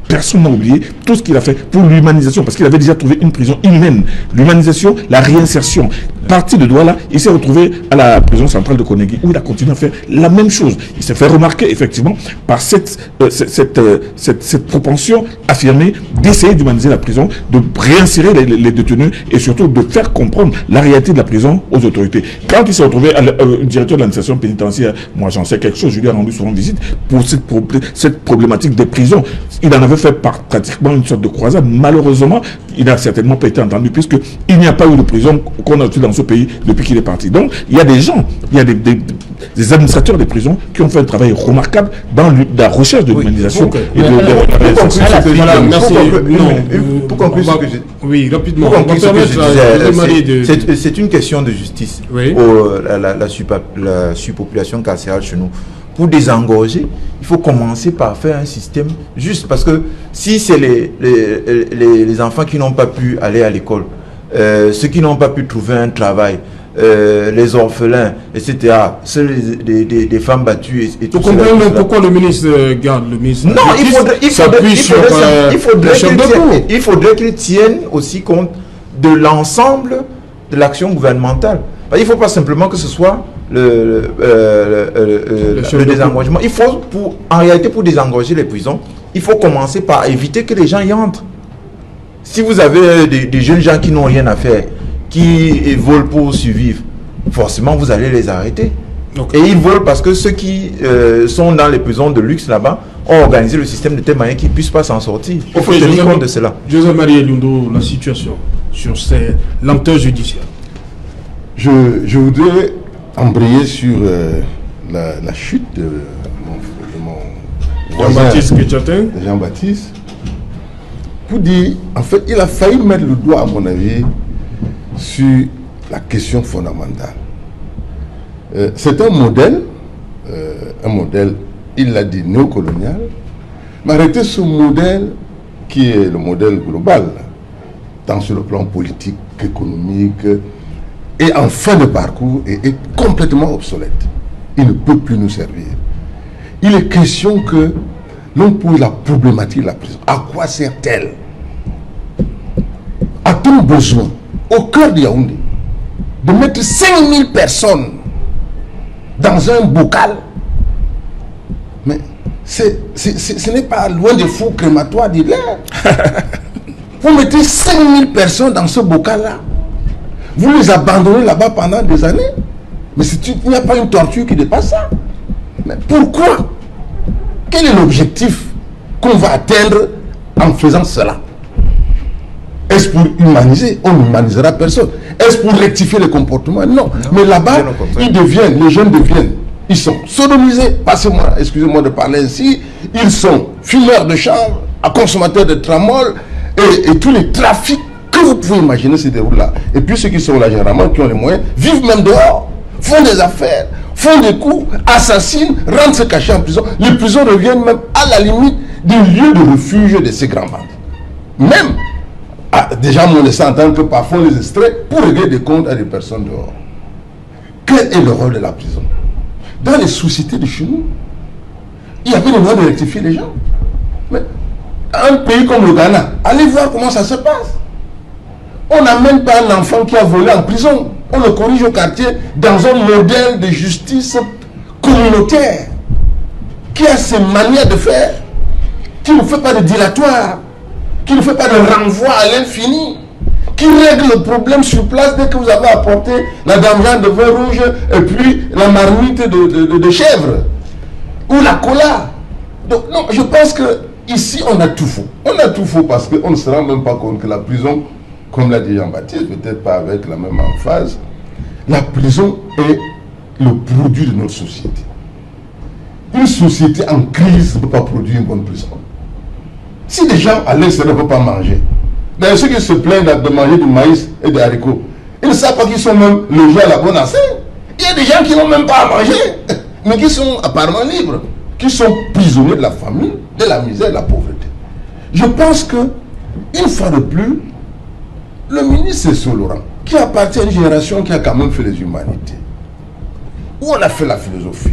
Personne n'a oublié tout ce qu'il a fait pour l'humanisation, parce qu'il avait déjà trouvé une prison humaine. L'humanisation, la réinsertion. Parti de Douala, il s'est retrouvé à la prison centrale de Konegi, où il a continué à faire la même chose. Il s'est fait remarquer, effectivement, par cette propension affirmée d'essayer d'humaniser la prison, de réinsérer les détenus et surtout de faire comprendre la réalité de la prison aux autorités. Quand il s'est retrouvé directeur de l'administration pénitentiaire, moi j'en sais quelque chose, je lui ai rendu souvent visite pour cette problématique des prisons. Il en avait fait pratiquement une sorte de croisade. Malheureusement, il n'a certainement pas été entendu, puisqu'il n'y a pas eu de prison qu'on a utilisée dans ce pays depuis qu'il est parti. Donc, il y a des gens, il y a des administrateurs des prisons qui ont fait un travail remarquable dans la recherche de l'humanisation et de la merci. Pour conclure ce que je... Oui, rapidement. C'est une question de justice. Oui. La surpopulation carcérale chez nous. Pour désengorger, il faut commencer par faire un système juste. Parce que si c'est les enfants qui n'ont pas pu aller à l'école, ceux qui n'ont pas pu trouver un travail, les orphelins, etc., ceux des femmes battues et tout ça. Vous comprenez pourquoi le ministre garde le ministre? Non, il faudrait qu'il tienne aussi compte de l'ensemble de l'action gouvernementale. Il ne faut pas simplement que ce soit le désengorgement. Il faut, en réalité, pour désengorger les prisons, il faut commencer par éviter que les gens y entrent. Si vous avez des jeunes gens qui n'ont rien à faire, qui volent pour survivre, forcément vous allez les arrêter. Okay. Et ils volent parce que ceux qui sont dans les prisons de luxe là-bas ont organisé le système de telle manière qu'ils ne puissent pas s'en sortir. Il faut tenir compte de cela. José Marie Elundo, la situation sur ces lenteurs judiciaires. Je voudrais embrayer sur la chute de mon Jean-Baptiste Ketchaten. Jean-Baptiste, pour dire, en fait, il a failli mettre le doigt, à mon avis, sur la question fondamentale. C'est un modèle, il l'a dit, néocolonial, mais arrêtez ce modèle qui est le modèle global, tant sur le plan politique qu'économique, et en fin de parcours est complètement obsolète. Il ne peut plus nous servir. Il est question que l'on pose la problématique de la prison. À quoi sert-elle? A-t-on besoin, au cœur de Yaoundé, de mettre 5000 personnes dans un bocal? Mais ce n'est pas loin des fous crématoires d'Hitler. Vous mettez 5000 personnes dans ce bocal-là. Vous les abandonnez là-bas pendant des années. Mais il n'y a pas une torture qui dépasse ça. Mais pourquoi? Quel est l'objectif qu'on va atteindre en faisant cela? Est-ce pour humaniser? On n'humanisera personne. Est-ce pour rectifier les comportements? Non. Mais là-bas, les jeunes deviennent, ils sont sodomisés, excusez-moi de parler ainsi, ils sont fumeurs de chanvre, consommateurs de tramol, et tous les trafics que vous pouvez imaginer se déroulent là. Et puis ceux qui sont là généralement, qui ont les moyens, vivent même dehors, font des affaires, font des coups, assassinent, rentrent se cacher en prison. Les prisons reviennent même à la limite des lieux de refuge de ces grands bandits. Même, déjà on laisse entendre que parfois on les extrait pour régler des comptes à des personnes dehors. Quel est le rôle de la prison? Dans les sociétés de chez nous, il y avait le moyen de rectifier les gens. Mais un pays comme le Ghana, allez voir comment ça se passe. On n'amène pas un enfant qui a volé en prison. On le corrige au quartier dans un modèle de justice communautaire qui a ses manières de faire, qui ne fait pas de dilatoire, qui ne fait pas de renvoi à l'infini, qui règle le problème sur place dès que vous avez apporté la dame de vin rouge et puis la marmite de chèvre ou la cola. Donc non, je pense que ici on a tout faux. On a tout faux parce qu'on ne se rend même pas compte que la prison, comme l'a dit Jean-Baptiste, peut-être pas avec la même emphase, la prison est le produit de notre société. Une société en crise ne peut pas produire une bonne prison. Si des gens à l'extérieur ne peuvent pas manger, d'ailleurs ceux qui se plaignent de manger du maïs et des haricots, ils ne savent pas qu'ils sont même logés à la bonne enseigne. Il y a des gens qui n'ont même pas à manger, mais qui sont apparemment libres, qui sont prisonniers de la famine, de la misère, de la pauvreté. Je pense que, une fois de plus, le ministre Cessy Laurent, qui appartient à une génération qui a quand même fait les humanités, où on a fait la philosophie,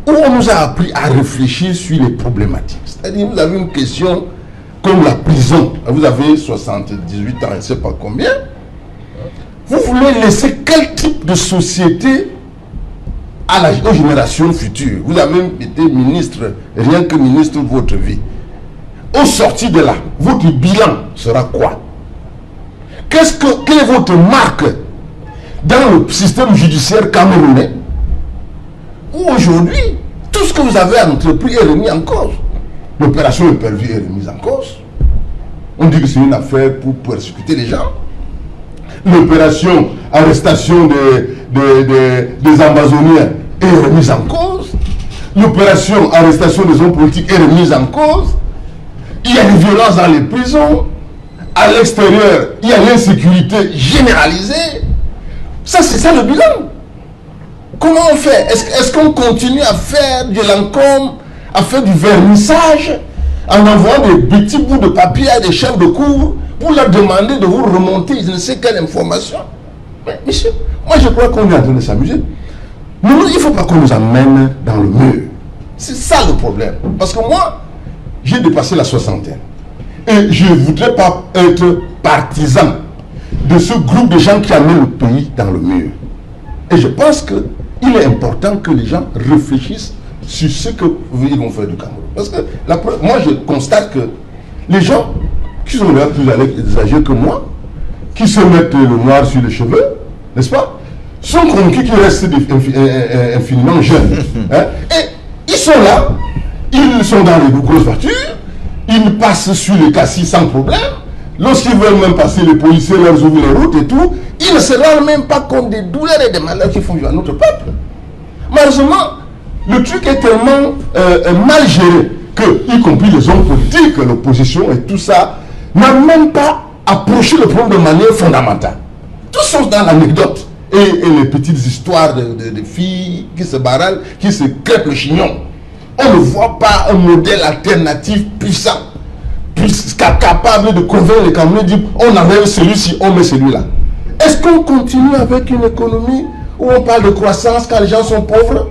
où on nous a appris à réfléchir sur les problématiques. C'est-à-dire, vous avez une question comme la prison, vous avez 78 ans, je ne sais pas combien, vous voulez laisser quel type de société aux générations futures? Vous avez été ministre, rien que ministre de votre vie. Au sorti de là, votre bilan sera quoi? Quelle est votre marque dans le système judiciaire camerounais où aujourd'hui, tout ce que vous avez entrepris est remis en cause? L'opération Épervier est remise en cause. On dit que c'est une affaire pour persécuter les gens. L'opération arrestation des Amazoniens est remise en cause. L'opération arrestation des hommes politiques est remise en cause. Il y a des violences dans les prisons. À l'extérieur, il y a l'insécurité généralisée. Ça, c'est ça le bilan. Comment on fait? Est-ce qu'on continue à faire de l'encombre, à faire du vernissage, en envoyant des petits bouts de papier à des chefs de cour pour leur demander de vous remonter je ne sais quelle information? Mais monsieur, moi je crois qu'on est en train de s'amuser. Nous, il ne faut pas qu'on nous amène dans le mur. C'est ça le problème. Parce que moi, j'ai dépassé la soixantaine. Et je ne voudrais pas être partisan de ce groupe de gens qui amènent le pays dans le mur. Et je pense qu'il est important que les gens réfléchissent sur ce qu'ils vont faire du Cameroun. Parce que moi, je constate que les gens qui sont là plus âgés que moi, qui se mettent le noir sur les cheveux, n'est-ce pas, sont convaincus qu'ils restent infiniment jeunes. Hein? Et ils sont là, ils sont dans les grosses voitures, ils passent sur les cassis sans problème. Lorsqu'ils veulent même passer, les policiers leur ouvrent les routes et tout, ils ne se rendent même pas compte des douleurs et des malheurs qui font vivre à notre peuple. Malheureusement, le truc est tellement mal géré que, y compris les hommes politiques, l'opposition et tout ça, n'a même pas approché le problème de manière fondamentale. Tous sont dans l'anecdote et les petites histoires de filles qui se barrent, qui se crêpent le chignon. On ne voit pas un modèle alternatif puissant, capable de convaincre les Camerounais, de dire on enlève celui-ci, on met celui-là. Est-ce qu'on continue avec une économie où on parle de croissance quand les gens sont pauvres?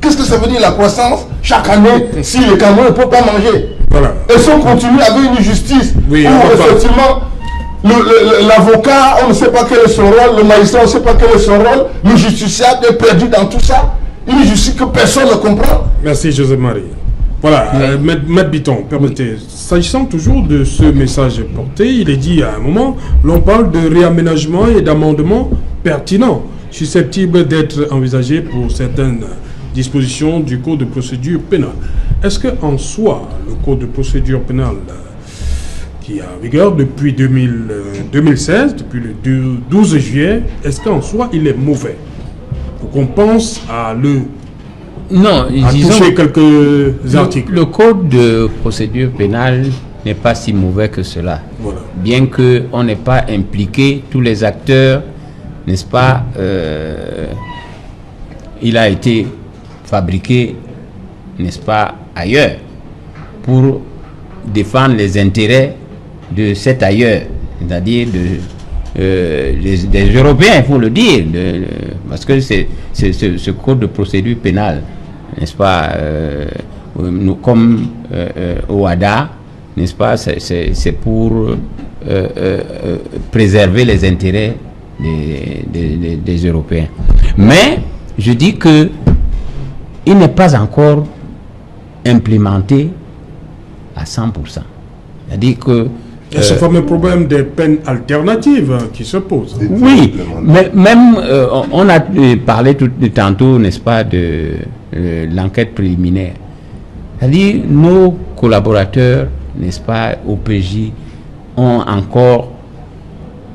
Qu'est-ce que ça veut dire la croissance? Chaque année, si les Camerounais ne peuvent pas manger. Voilà. Est-ce qu'on continue avec une justice où effectivement l'avocat, on ne sait pas quel est son rôle, le magistrat, on ne sait pas quel est son rôle, le justiciable est perdu dans tout ça? Une justice que personne ne comprend. Merci Joseph-Marie. Voilà, Maître Bitton, permettez. S'agissant toujours de ce message porté, il est dit à un moment, l'on parle de réaménagement et d'amendements pertinents, susceptibles d'être envisagés pour certaines dispositions du Code de procédure pénale. Est-ce qu'en soi, le Code de procédure pénale qui est en vigueur depuis 2016, depuis le 12 juillet, est-ce qu'en soi, il est mauvais? Pour qu'on pense à toucher quelques articles. Le Code de procédure pénale n'est pas si mauvais que cela. Voilà. Bien qu'on n'ait pas impliqué tous les acteurs, n'est-ce pas, il a été fabriqué, n'est-ce pas, ailleurs, pour défendre les intérêts de cet ailleurs, c'est-à-dire des Européens, il faut le dire, parce que c'est ce code de procédure pénale, n'est-ce pas, nous, comme OHADA, n'est-ce pas, c'est pour préserver les intérêts des Européens. Mais je dis que il n'est pas encore implémenté à 100%. C'est-à-dire que il y a ce fameux problème des peines alternatives qui se posent. oui, mais même on a parlé tantôt, n'est-ce pas, de l'enquête préliminaire. C'est-à-dire nos collaborateurs, n'est-ce pas, au PJ, ont encore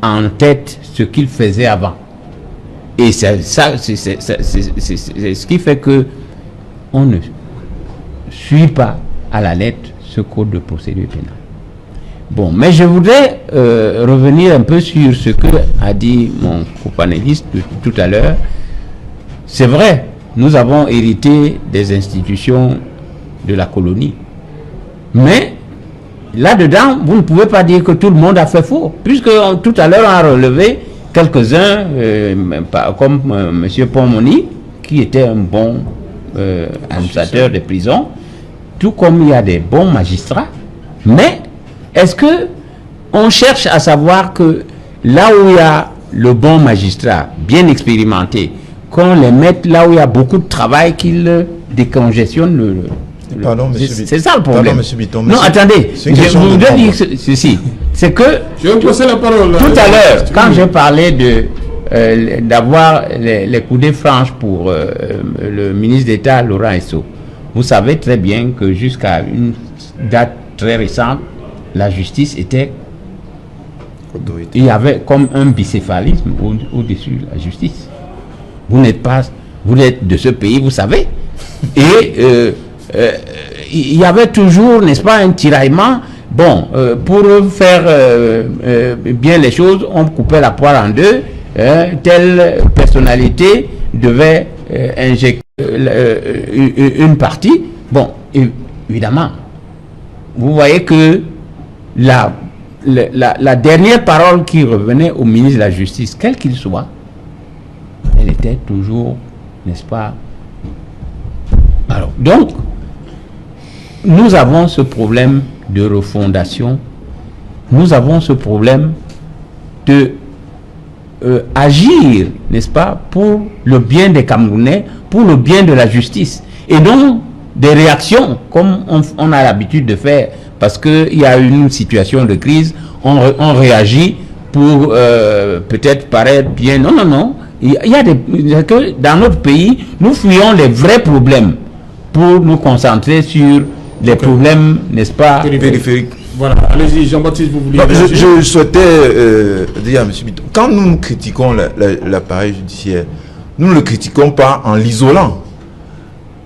en tête ce qu'ils faisaient avant. Et c'est ce qui fait que on ne suit pas à la lettre ce code de procédure pénale. Bon, mais je voudrais revenir un peu sur ce que a dit mon copanéliste tout à l'heure. C'est vrai, nous avons hérité des institutions de la colonie. Mais là-dedans, vous ne pouvez pas dire que tout le monde a fait faux, puisque tout à l'heure on a relevé quelques-uns, comme M. Pomoni, qui était un bon administrateur des prisons, tout comme il y a des bons magistrats. Mais est-ce que on cherche à savoir que là où il y a le bon magistrat, bien expérimenté, qu'on les mette là où il y a beaucoup de travail, qu'il décongestionnent Pardon, c'est ça le problème. Pardon, monsieur Bitton. Non, attendez, je voudrais dire ceci. C'est que Je vais passer la parole. tout à l'heure, quand j'ai parlé d'avoir les coudées franches pour le ministre d'État Laurent Esso, vous savez très bien que jusqu'à une date très récente, la justice était... Il y avait comme un bicéphalisme au-dessus de la justice. Vous n'êtes pas... Vous êtes de ce pays, vous savez. Et il y avait toujours, n'est-ce pas, un tiraillement. Bon, pour faire bien les choses, on coupait la poire en deux. Telle personnalité devait injecter une partie. Bon, évidemment, vous voyez que la dernière parole qui revenait au ministre de la Justice, quel qu'il soit, elle était toujours, n'est-ce pas? Alors, donc, nous avons ce problème de refondation, nous avons ce problème de agir, n'est-ce pas, pour le bien des Camerounais, pour le bien de la justice, et non des réactions, comme on a l'habitude de faire, parce qu'il y a une situation de crise, on réagit pour peut-être paraître bien. Non, non, non. Il y a que dans notre pays, nous fuyons les vrais problèmes pour nous concentrer sur les problèmes, n'est-ce pas, périphériques. Voilà, allez-y, Jean-Baptiste, vous vouliez... Je souhaitais dire à M. Bitton, quand nous critiquons l'appareil judiciaire, nous ne le critiquons pas en l'isolant.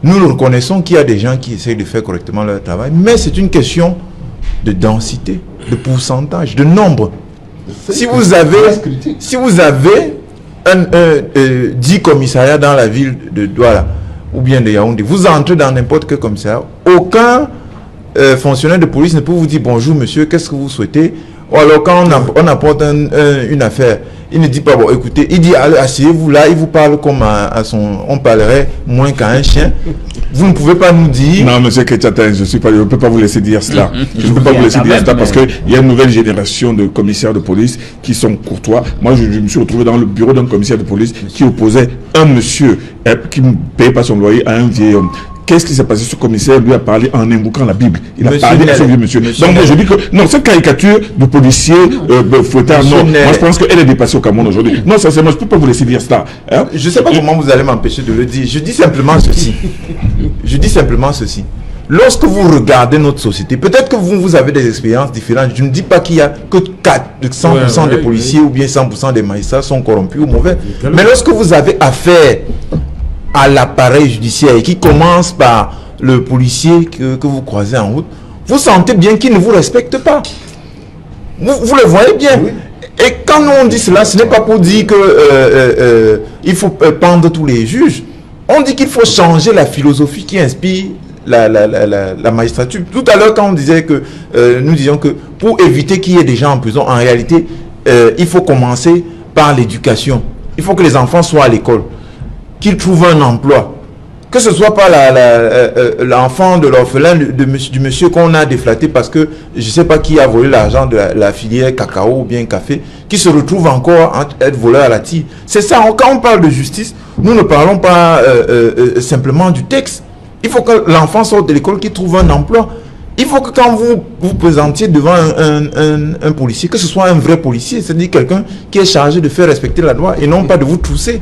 Nous reconnaissons qu'il y a des gens qui essayent de faire correctement leur travail, mais c'est une question de densité, de pourcentage, de nombre. Si vous avez 10 commissariats dans la ville de Douala ou bien de Yaoundé, vous entrez dans n'importe quel commissariat, aucun fonctionnaire de police ne peut vous dire bonjour monsieur, qu'est-ce que vous souhaitez? Ou alors quand on apporte une affaire, il ne dit pas bon écoutez, il dit allez asseyez-vous là, il vous parle comme on parlerait moins qu'à un chien. Vous ne pouvez pas nous dire... Non, monsieur Ketchatin, je ne peux pas vous laisser dire cela. Je ne peux pas vous laisser dire cela parce qu'il y a une nouvelle génération de commissaires de police qui sont courtois. Moi, je me suis retrouvé dans le bureau d'un commissaire de police qui opposait un monsieur qui ne payait pas son loyer à un vieil homme. Qu'est-ce qui s'est passé? Ce commissaire lui a parlé en invoquant la Bible. Il a parlé à ce vieux monsieur. Donc, moi, je dis que non, cette caricature de policier fouettard, non. Moi, je pense qu'elle est dépassée au Cameroun aujourd'hui. Non, sincèrement, je ne peux pas vous laisser dire cela. Hein? Je ne sais pas comment vous allez m'empêcher de le dire. Je dis simplement ceci. Je dis simplement ceci. Lorsque vous regardez notre société, peut-être que vous avez des expériences différentes. Je ne dis pas qu'il y a que 100% des policiers ou bien 100% des magistrats sont corrompus ou mauvais. Mais lorsque vous avez affaire à l'appareil judiciaire et qui commence par le policier que vous croisez en route, vous sentez bien qu'il ne vous respecte pas. Vous le voyez bien. Oui. Et quand nous on dit cela, ce n'est pas pour dire que il faut pendre tous les juges. On dit qu'il faut changer la philosophie qui inspire la magistrature. Tout à l'heure, quand on disait que nous disions que pour éviter qu'il y ait des gens en prison, en réalité, il faut commencer par l'éducation. Il faut que les enfants soient à l'école, qu'ils trouvent un emploi, Que ce soit pas l'enfant de l'orphelin du monsieur qu'on a déflaté parce que je ne sais pas qui a volé l'argent de la filière cacao ou bien café, qui se retrouve encore à être voleur à la tire. C'est ça, quand on parle de justice, nous ne parlons pas simplement du texte. Il faut que l'enfant sorte de l'école, qu'il trouve un emploi. Il faut que quand vous vous présentiez devant un policier, que ce soit un vrai policier, c'est-à-dire quelqu'un qui est chargé de faire respecter la loi et non pas de vous trousser.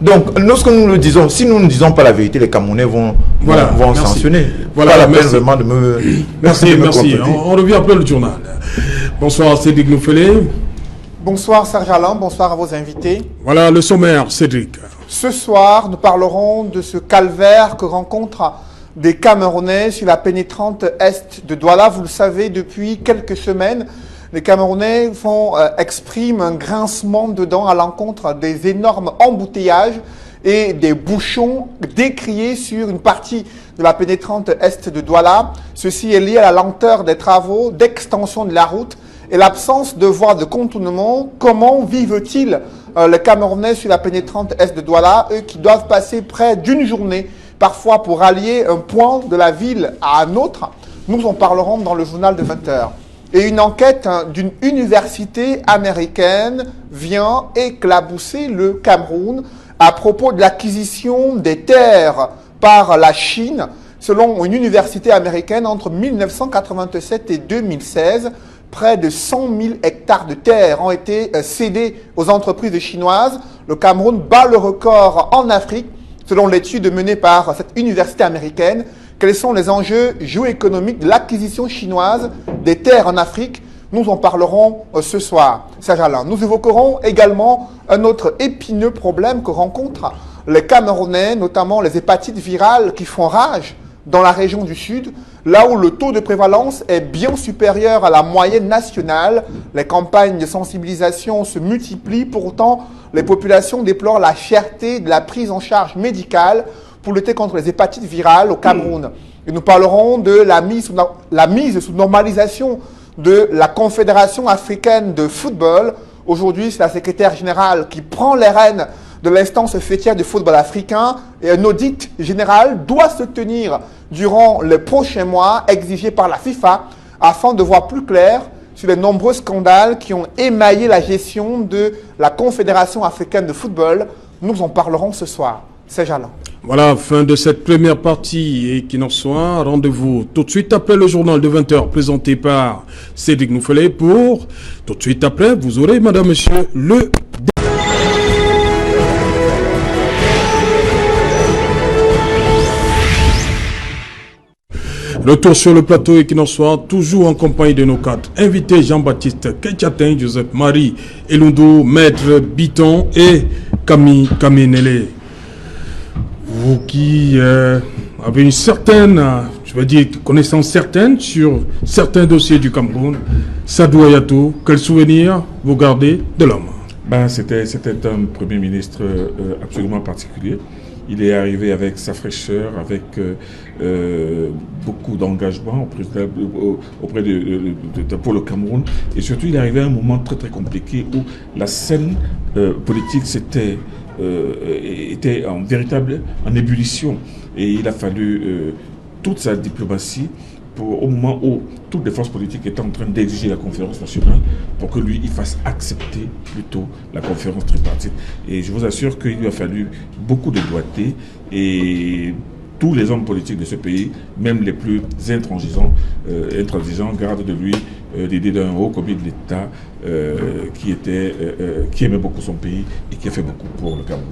Donc, lorsque nous le disons, si nous ne disons pas la vérité, les Camerounais vont sanctionner. Voilà, pas la merci. peine vraiment de me... Merci. On revient après le journal. Bonsoir Cédric Noufélé. Bonsoir Serge Alain, bonsoir à vos invités. Voilà le sommaire, Cédric. Ce soir, nous parlerons de ce calvaire que rencontrent des Camerounais sur la pénétrante est de Douala. Vous le savez, depuis quelques semaines, les Camerounais expriment un grincement de dents à l'encontre des énormes embouteillages et des bouchons décriés sur une partie de la pénétrante est de Douala. Ceci est lié à la lenteur des travaux d'extension de la route et l'absence de voies de contournement. Comment vivent-ils les Camerounais sur la pénétrante est de Douala, eux qui doivent passer près d'une journée parfois pour allier un point de la ville à un autre? Nous en parlerons dans le journal de 20h. Et une enquête d'une université américaine vient éclabousser le Cameroun à propos de l'acquisition des terres par la Chine. Selon une université américaine, entre 1987 et 2016, près de 100 000 hectares de terre ont été cédés aux entreprises chinoises. Le Cameroun bat le record en Afrique, selon l'étude menée par cette université américaine. Quels sont les enjeux géoéconomiques de l'acquisition chinoise des terres en Afrique? Nous en parlerons ce soir. Serge Alain. Nous évoquerons également un autre épineux problème que rencontrent les Camerounais, notamment les hépatites virales qui font rage dans la région du Sud, là où le taux de prévalence est bien supérieur à la moyenne nationale. Les campagnes de sensibilisation se multiplient, pourtant les populations déplorent la cherté de la prise en charge médicale pour lutter contre les hépatites virales au Cameroun. Et nous parlerons de la mise sous normalisation de la Confédération africaine de football. Aujourd'hui, c'est la secrétaire générale qui prend les rênes de l'instance fêtière du football africain et un audit général doit se tenir durant les prochains mois exigé par la FIFA afin de voir plus clair sur les nombreux scandales qui ont émaillé la gestion de la Confédération africaine de football. Nous en parlerons ce soir. C'est Jalan. Voilà, fin de cette première partie et qu'il en soit. Rendez-vous tout de suite après le journal de 20h présenté par Cédric Noufélé pour tout de suite après, vous aurez, madame, monsieur, le... Retour sur le plateau et qu'il en soit, toujours en compagnie de nos quatre invités, Jean-Baptiste Ketchatin, Joseph Marie Elundou, Maître Biton et Camille Kaminele. Vous qui avez une certaine, je vais dire, connaissance certaine sur certains dossiers du Cameroun, Sadou Ayatou, quel souvenir vous gardez de l'homme? C'était un Premier ministre absolument particulier. Il est arrivé avec sa fraîcheur, avec beaucoup d'engagement pour le Cameroun. Et surtout, il est arrivé à un moment très très compliqué où la scène politique était en ébullition. Et il a fallu toute sa diplomatie au moment où toutes les forces politiques étaient en train d'exiger la conférence nationale pour que lui, il fasse accepter plutôt la conférence tripartite. Et je vous assure qu'il lui a fallu beaucoup de doigté et tous les hommes politiques de ce pays, même les plus intransigeants, gardent de lui l'idée d'un haut commis de l'État qui aimait beaucoup son pays et qui a fait beaucoup pour le Cameroun.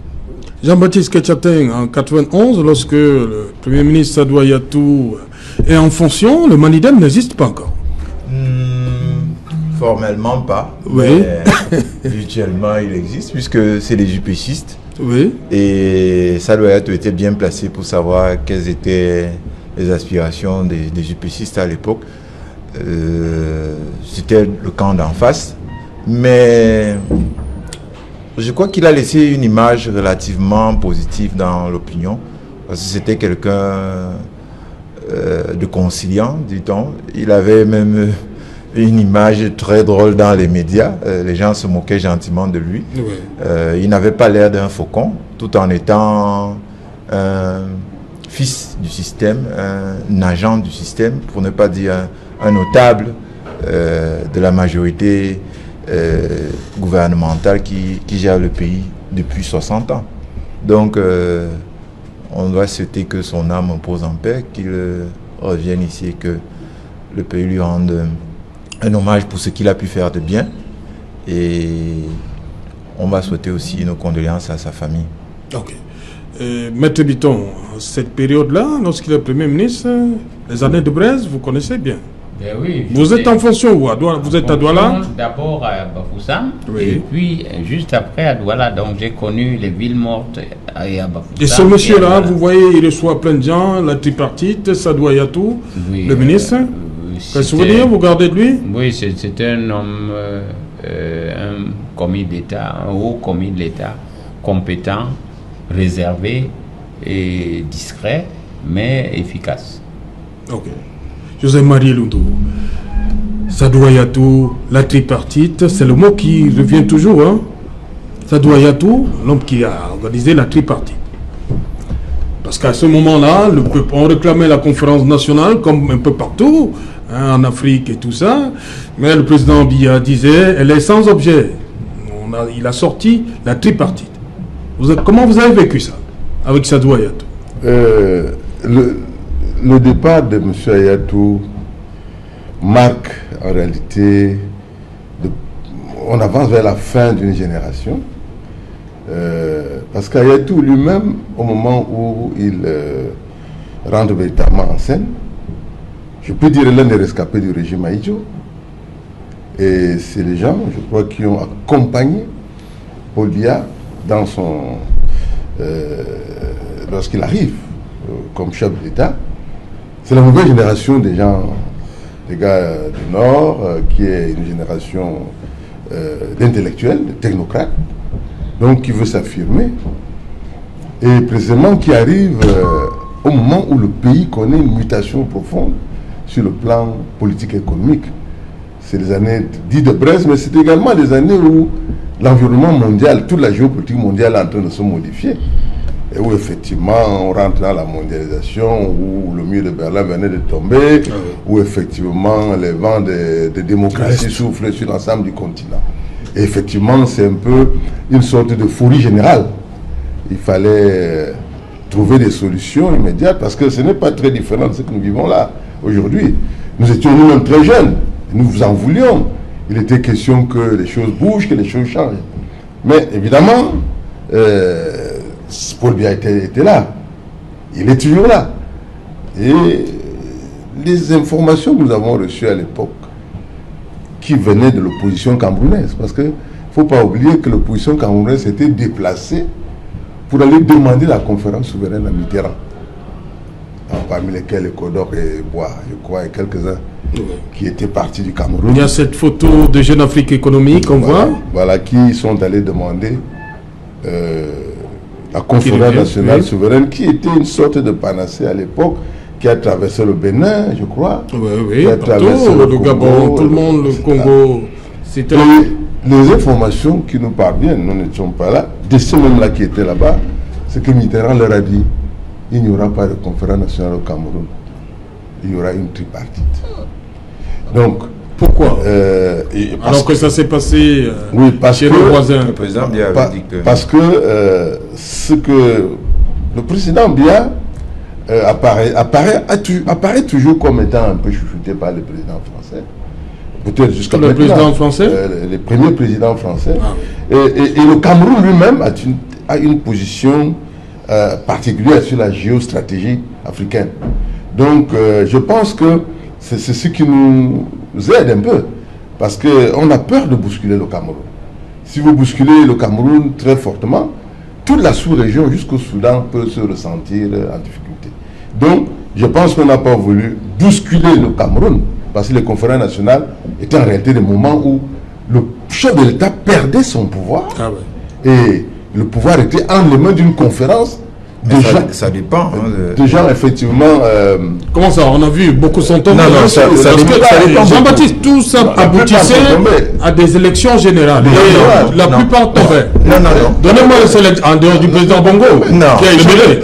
Jean-Baptiste Ketchatin, en 91, lorsque le Premier ministre Sadou Ayatou est en fonction, le Manidem n'existe pas encore. Formellement pas, oui. Mais virtuellement il existe puisque c'est les UPCistes. Oui. Et Sadou Ayatou était bien placé pour savoir quelles étaient les aspirations des UPCistes à l'époque. C'était le camp d'en face, mais je crois qu'il a laissé une image relativement positive dans l'opinion, parce que c'était quelqu'un de conciliant, dit-on. Il avait même une image très drôle dans les médias. Les gens se moquaient gentiment de lui. Oui. Il n'avait pas l'air d'un faucon, tout en étant fils du système, un agent du système, pour ne pas dire un notable de la majorité gouvernementale qui gère le pays depuis 60 ans. Donc, on doit souhaiter que son âme repose en paix, qu'il revienne ici et que le pays lui rende un hommage pour ce qu'il a pu faire de bien. Et on va souhaiter aussi nos condoléances à sa famille. Ok. Maître Bitton, cette période-là, lorsqu'il est Premier ministre, les années de Braise, vous connaissez bien. Ben oui, vous êtes en fonction où? Vous êtes à Douala? D'abord à Bafoussam, oui. Et puis juste après à Douala. Donc j'ai connu les villes mortes et à Bafoussam. Et ce monsieur-là, vous voyez, il reçoit plein de gens, la tripartite, Sadou Ayatou, oui, le ministre. Quel souvenir vous gardez de lui? Oui, c'est un homme, un commis d'État, un haut commis de l'État, compétent, réservé et discret, mais efficace. Ok. José-Marie Lundu, Sadou Ayatou, la tripartite, c'est le mot qui revient toujours. Hein? Sadou Ayatou, l'homme qui a organisé la tripartite. Parce qu'à ce moment-là, on réclamait la conférence nationale, comme un peu partout, hein, en Afrique et tout ça. Mais le président Biya disait, elle est sans objet. Il a sorti la tripartite. Comment vous avez vécu ça, avec Sadou Ayatou? Le départ de M. Ayatou marque en réalité, on avance vers la fin d'une génération, parce qu'Ayatou lui-même, au moment où il rentre véritablement en scène, je peux dire l'un des rescapés du régime Aïdjo, et c'est les gens, je crois, qui ont accompagné Paul Biya dans son lorsqu'il arrive comme chef d'État. C'est la nouvelle génération des gens, des gars du Nord, qui est une génération d'intellectuels, de technocrates, donc qui veut s'affirmer, et précisément qui arrive au moment où le pays connaît une mutation profonde sur le plan politique et économique. C'est les années dites de Braise, mais c'est également les années où l'environnement mondial, toute la géopolitique mondiale est en train de se modifier. Et où effectivement on rentre dans la mondialisation, où le mur de Berlin venait de tomber, où effectivement les vents de démocratie soufflent sur l'ensemble du continent. Et effectivement c'est un peu une sorte de folie générale. Il fallait trouver des solutions immédiates parce que ce n'est pas très différent de ce que nous vivons là aujourd'hui. Nous étions nous-mêmes très jeunes, nous vous en voulions. Il était question que les choses bougent, que les choses changent. Mais évidemment, Paul Biya était là. Il est toujours là. Et les informations que nous avons reçues à l'époque, qui venaient de l'opposition camerounaise, parce qu'il ne faut pas oublier que l'opposition camerounaise s'était déplacée pour aller demander la conférence souveraine à Mitterrand. Alors, parmi lesquels les Kodok et Bois, je crois, et quelques-uns qui étaient partis du Cameroun. Il y a cette photo de Jeune Afrique économique, on voit. Voilà, qui sont allés demander la conférence nationale souveraine, qui était une sorte de panacée à l'époque, qui a traversé le Bénin, je crois. Oui, qui a traversé le Congo, Gabon, tout le monde, le Congo. C'était les informations qui nous parviennent, nous n'étions pas là, de ceux mêmes là qui étaient là-bas, c'est que Mitterrand leur a dit, il n'y aura pas de conférence nationale au Cameroun. Il y aura une tripartite. Donc, pourquoi alors que ça s'est passé chez le voisin. Le président Biya avait dit que... Parce que ce que le président Biya apparaît toujours comme étant un peu chouchouté par le président français. Peut-être jusqu'à le président français les premiers présidents français. Et le Cameroun lui-même a une position particulière sur la géostratégie africaine. Donc, je pense que c'est ce qui nous aide un peu, parce qu'on a peur de bousculer le Cameroun. Si vous bousculez le Cameroun très fortement, toute la sous-région jusqu'au Soudan peut se ressentir en difficulté. Donc, je pense qu'on n'a pas voulu bousculer le Cameroun, parce que les conférences nationales étaient en réalité des moments où le chef de l'État perdait son pouvoir, et le pouvoir était entre les mains d'une conférence Ça dépend. Des gens, effectivement... Comment ça? On a vu, beaucoup sont tombés. Non, ça dépend. Jean-Baptiste, tout ça aboutissait à des élections générales. Et la plupart tombaient. Non. Donnez-moi le select en dehors du président Bongo. Non.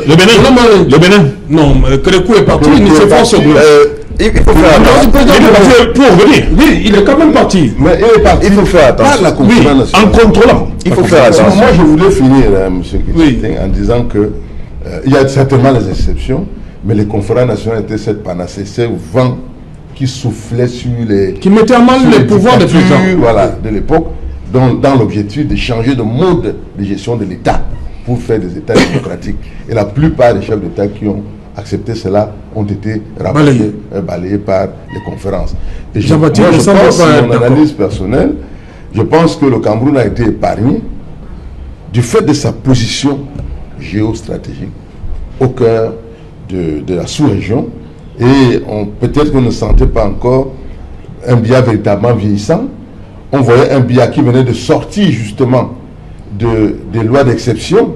Le Bénin. Non, Kérékou est parti, il s'est fait secouer. Il faut faire attention. Pour venir. Oui, il est quand même parti. Mais il est parti. Il faut faire attention. La en contrôlant. Il faut faire attention. Moi, je voulais finir, M. Kérékou, en disant que il y a certainement des exceptions, mais les conférences nationales étaient cette panacée, ce vent qui soufflait sur les... Qui mettait à mal les pouvoirs des présidents. Voilà, de l'époque, dans l'objectif de changer de mode de gestion de l'État pour faire des États démocratiques. Et la plupart des chefs d'État qui ont accepté cela ont été balayés par les conférences. Et moi, je pense, mon analyse personnelle, je pense que le Cameroun a été épargné du fait de sa position géostratégique au cœur de la sous-région. Et peut-être qu'on ne sentait pas encore un Biya véritablement vieillissant. On voyait un Biya qui venait de sortir justement des lois d'exception,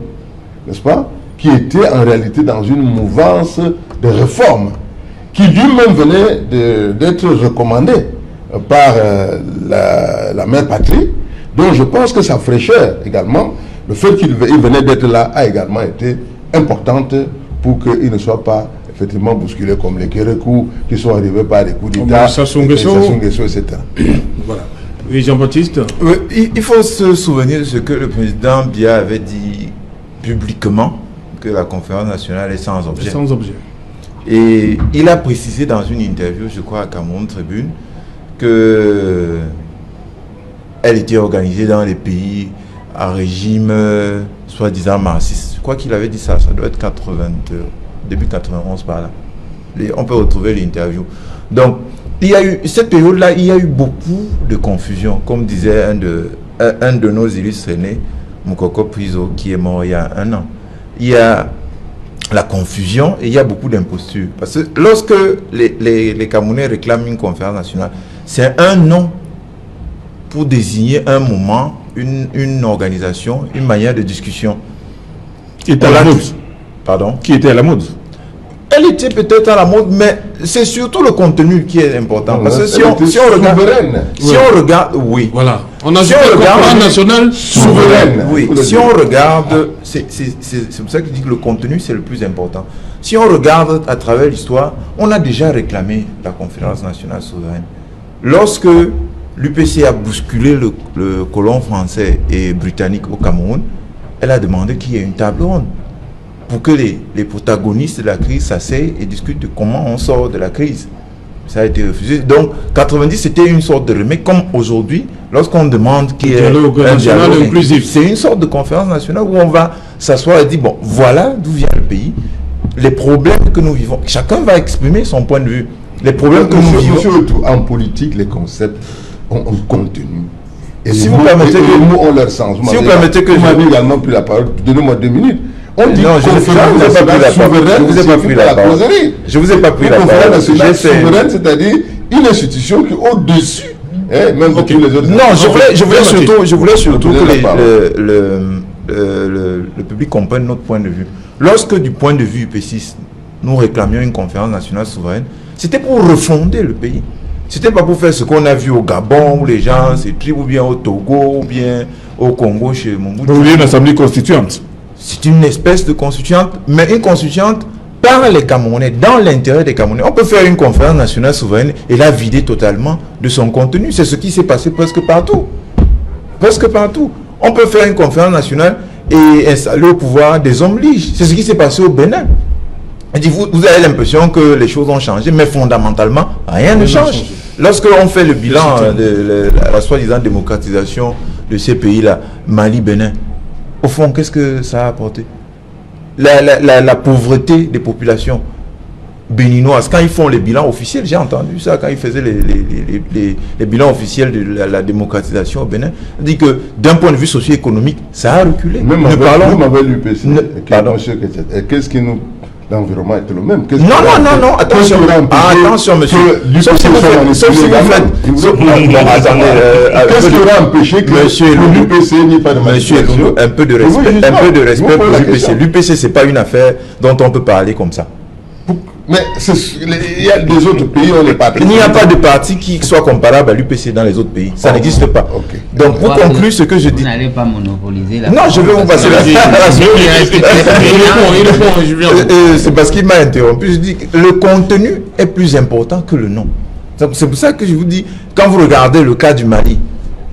n'est-ce pas, qui était en réalité dans une mouvance de réforme, qui lui-même venait d'être recommandé par la mère patrie. Donc je pense que sa fraîcheur également, le fait qu'il venait d'être là, a également été importante pour qu'il ne soit pas effectivement bousculé comme les Kérékou qui sont arrivés par des coups d'État, Sassou Nguesso, etc. Voilà. Oui, Jean-Baptiste. Il faut se souvenir de ce que le président Biya avait dit publiquement, que la conférence nationale est sans objet. Sans objet. Et il a précisé dans une interview, je crois, à Cameroun Tribune, que elle était organisée dans les pays à régime soi-disant marxiste. Je crois qu'il avait dit ça doit être début 91 par là. On peut retrouver l'interview. Donc, il y a eu, cette période-là, il y a eu beaucoup de confusion, comme disait un de nos illustres aînés, Moukoko Priso, qui est mort il y a 1 an. Il y a la confusion et il y a beaucoup d'impostures. Parce que lorsque les Camerounais réclament une conférence nationale, c'est un nom pour désigner un moment, une organisation, une manière de discussion. Qui était à la mode. Pardon? Qui était à la mode. Elle était peut-être à la mode, mais c'est surtout le contenu qui est important. Parce que si on regarde, oui. Voilà. On a si on regarde national souveraine. Oui. Si on regarde, c'est pour ça que je dis que le contenu c'est le plus important. Si on regarde à travers l'histoire, on a déjà réclamé la conférence nationale souveraine. Lorsque l'UPC a bousculé le colon français et britannique au Cameroun, elle a demandé qu'il y ait une table ronde pour que les protagonistes de la crise s'asseyent et discutent de comment on sort de la crise. Ça a été refusé. Donc, 90, c'était une sorte de remède, comme aujourd'hui, lorsqu'on demande qu'il y ait un dialogue inclusif. C'est une sorte de conférence nationale où on va s'asseoir et dire, bon, voilà d'où vient le pays, les problèmes que nous vivons. Chacun va exprimer son point de vue. Les problèmes que nous vivons. Surtout, en politique, les concepts ont un contenu. Et si vous permettez les mots ont leur sens. Si vous permettez que je... Vous m'avez également pris la parole. Donnez-moi 2 minutes. On dit non, je ne vous ai pas pris la parole. Je vous ai pas pris la parole. Conférence nationale souveraine, c'est-à-dire une institution qui est au-dessus, même de tous les autres. Non, je voulais surtout que le public comprenne notre point de vue. Lorsque du point de vue UPCiste, nous réclamions une conférence nationale souveraine, c'était pour refonder le pays. C'était pas pour faire ce qu'on a vu au Gabon, où les gens s'écrivent, ou bien au Togo, ou bien au Congo, chez Mobutu. Vous voulez une assemblée constituante? C'est une espèce de constituante, mais une constituante par les Camerounais, dans l'intérêt des Camerounais. On peut faire une conférence nationale souveraine et la vider totalement de son contenu. C'est ce qui s'est passé presque partout. Presque partout. On peut faire une conférence nationale et installer au pouvoir des hommes liges. C'est ce qui s'est passé au Bénin. Vous avez l'impression que les choses ont changé, mais fondamentalement, rien ne change. Lorsque on fait le bilan de la soi-disant démocratisation de ces pays-là, Mali, Bénin, au fond, qu'est-ce que ça a apporté? La pauvreté des populations béninoises. Quand ils font les bilans officiels, j'ai entendu ça, quand ils faisaient les bilans officiels de la démocratisation au Bénin, on dit que d'un point de vue socio-économique, ça a reculé. Même avec l'UPC, qu'est-ce qui nous l'environnement était le même. Non, attention. Attention, monsieur. Sauf si vous faites... Qu'est-ce qui aurait empêché que l'UPC n'ait pas de manipulation? Monsieur, un peu de respect pour l'UPC. L'UPC, ce n'est pas une affaire dont on peut parler comme ça. Mais il y a des autres pays où on n'est pas... Il n'y a pas de parti qui soit comparable à l'UPC dans les autres pays. Ça n'existe pas. Okay. Donc, pour conclure ce que je dis... Vous n'allez pas monopoliser la... Non, je vais vous passer la... C'est parce qu'il m'a interrompu. Je dis que le contenu est plus important que le nom. C'est pour ça que je vous dis, quand vous regardez le cas du Mali,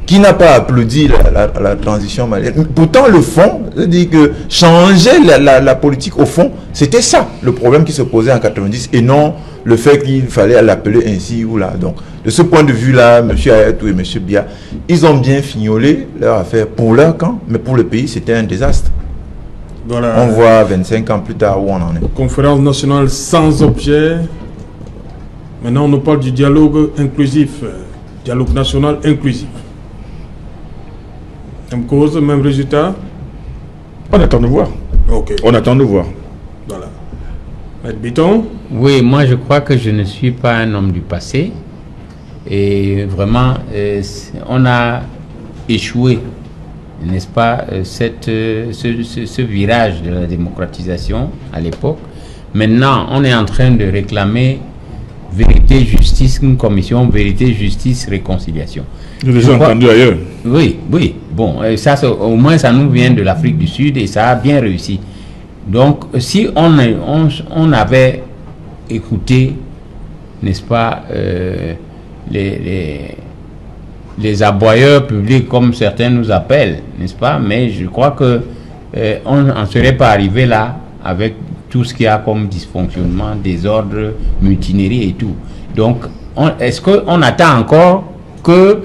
qui n'a pas applaudi la transition malienne. Pourtant, le fond, je dis que changer la politique, au fond, c'était ça, le problème qui se posait en 90, et non le fait qu'il fallait l'appeler ainsi ou là. Donc, de ce point de vue-là, M. Ayatou et M. Biya, ils ont bien fignolé leur affaire pour leur camp, mais pour le pays, c'était un désastre. Voilà. On voit 25 ans plus tard où on en est. Conférence nationale sans objet. Maintenant, on nous parle du dialogue inclusif, dialogue national inclusif. Même cause, même résultat. On attend de voir. Okay. On attend de voir. Voilà. Maître Bitton? Oui, moi je crois que je ne suis pas un homme du passé. Et vraiment, on a échoué, n'est-ce pas, ce virage de la démocratisation à l'époque. Maintenant, on est en train de réclamer vérité, justice, une commission, vérité, justice, réconciliation. J'ai déjà entendu ailleurs. Oui. Bon, ça, au moins, ça nous vient de l'Afrique du Sud et ça a bien réussi. Donc, si on avait écouté, n'est-ce pas, les aboyeurs publics, comme certains nous appellent, n'est-ce pas, mais je crois que on n'en serait pas arrivé là avec tout ce qu'il y a comme dysfonctionnement, désordre, mutinerie et tout. Donc, est-ce qu'on attend encore que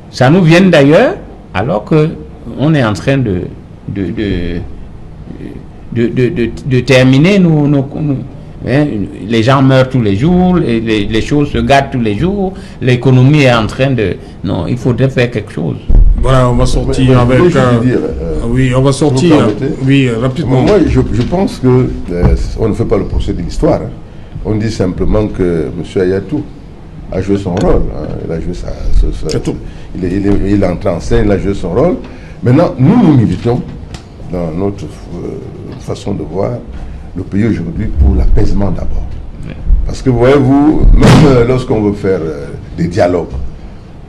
ça nous vienne d'ailleurs, alors qu'on est en train de terminer les gens meurent tous les jours, les choses se gâtent tous les jours, l'économie est en train de... Non, il faudrait faire quelque chose. Voilà, on va sortir avec... oui, on va sortir. Oui, rapidement. Moi, je pense que on ne fait pas le procès de l'histoire. Hein. On dit simplement que M. Ayatou a joué son rôle. Hein. Il a joué il est entré en scène, il a joué son rôle. Maintenant, nous militons dans notre façon de voir le pays aujourd'hui pour l'apaisement d'abord. Parce que voyez-vous, même lorsqu'on veut faire des dialogues,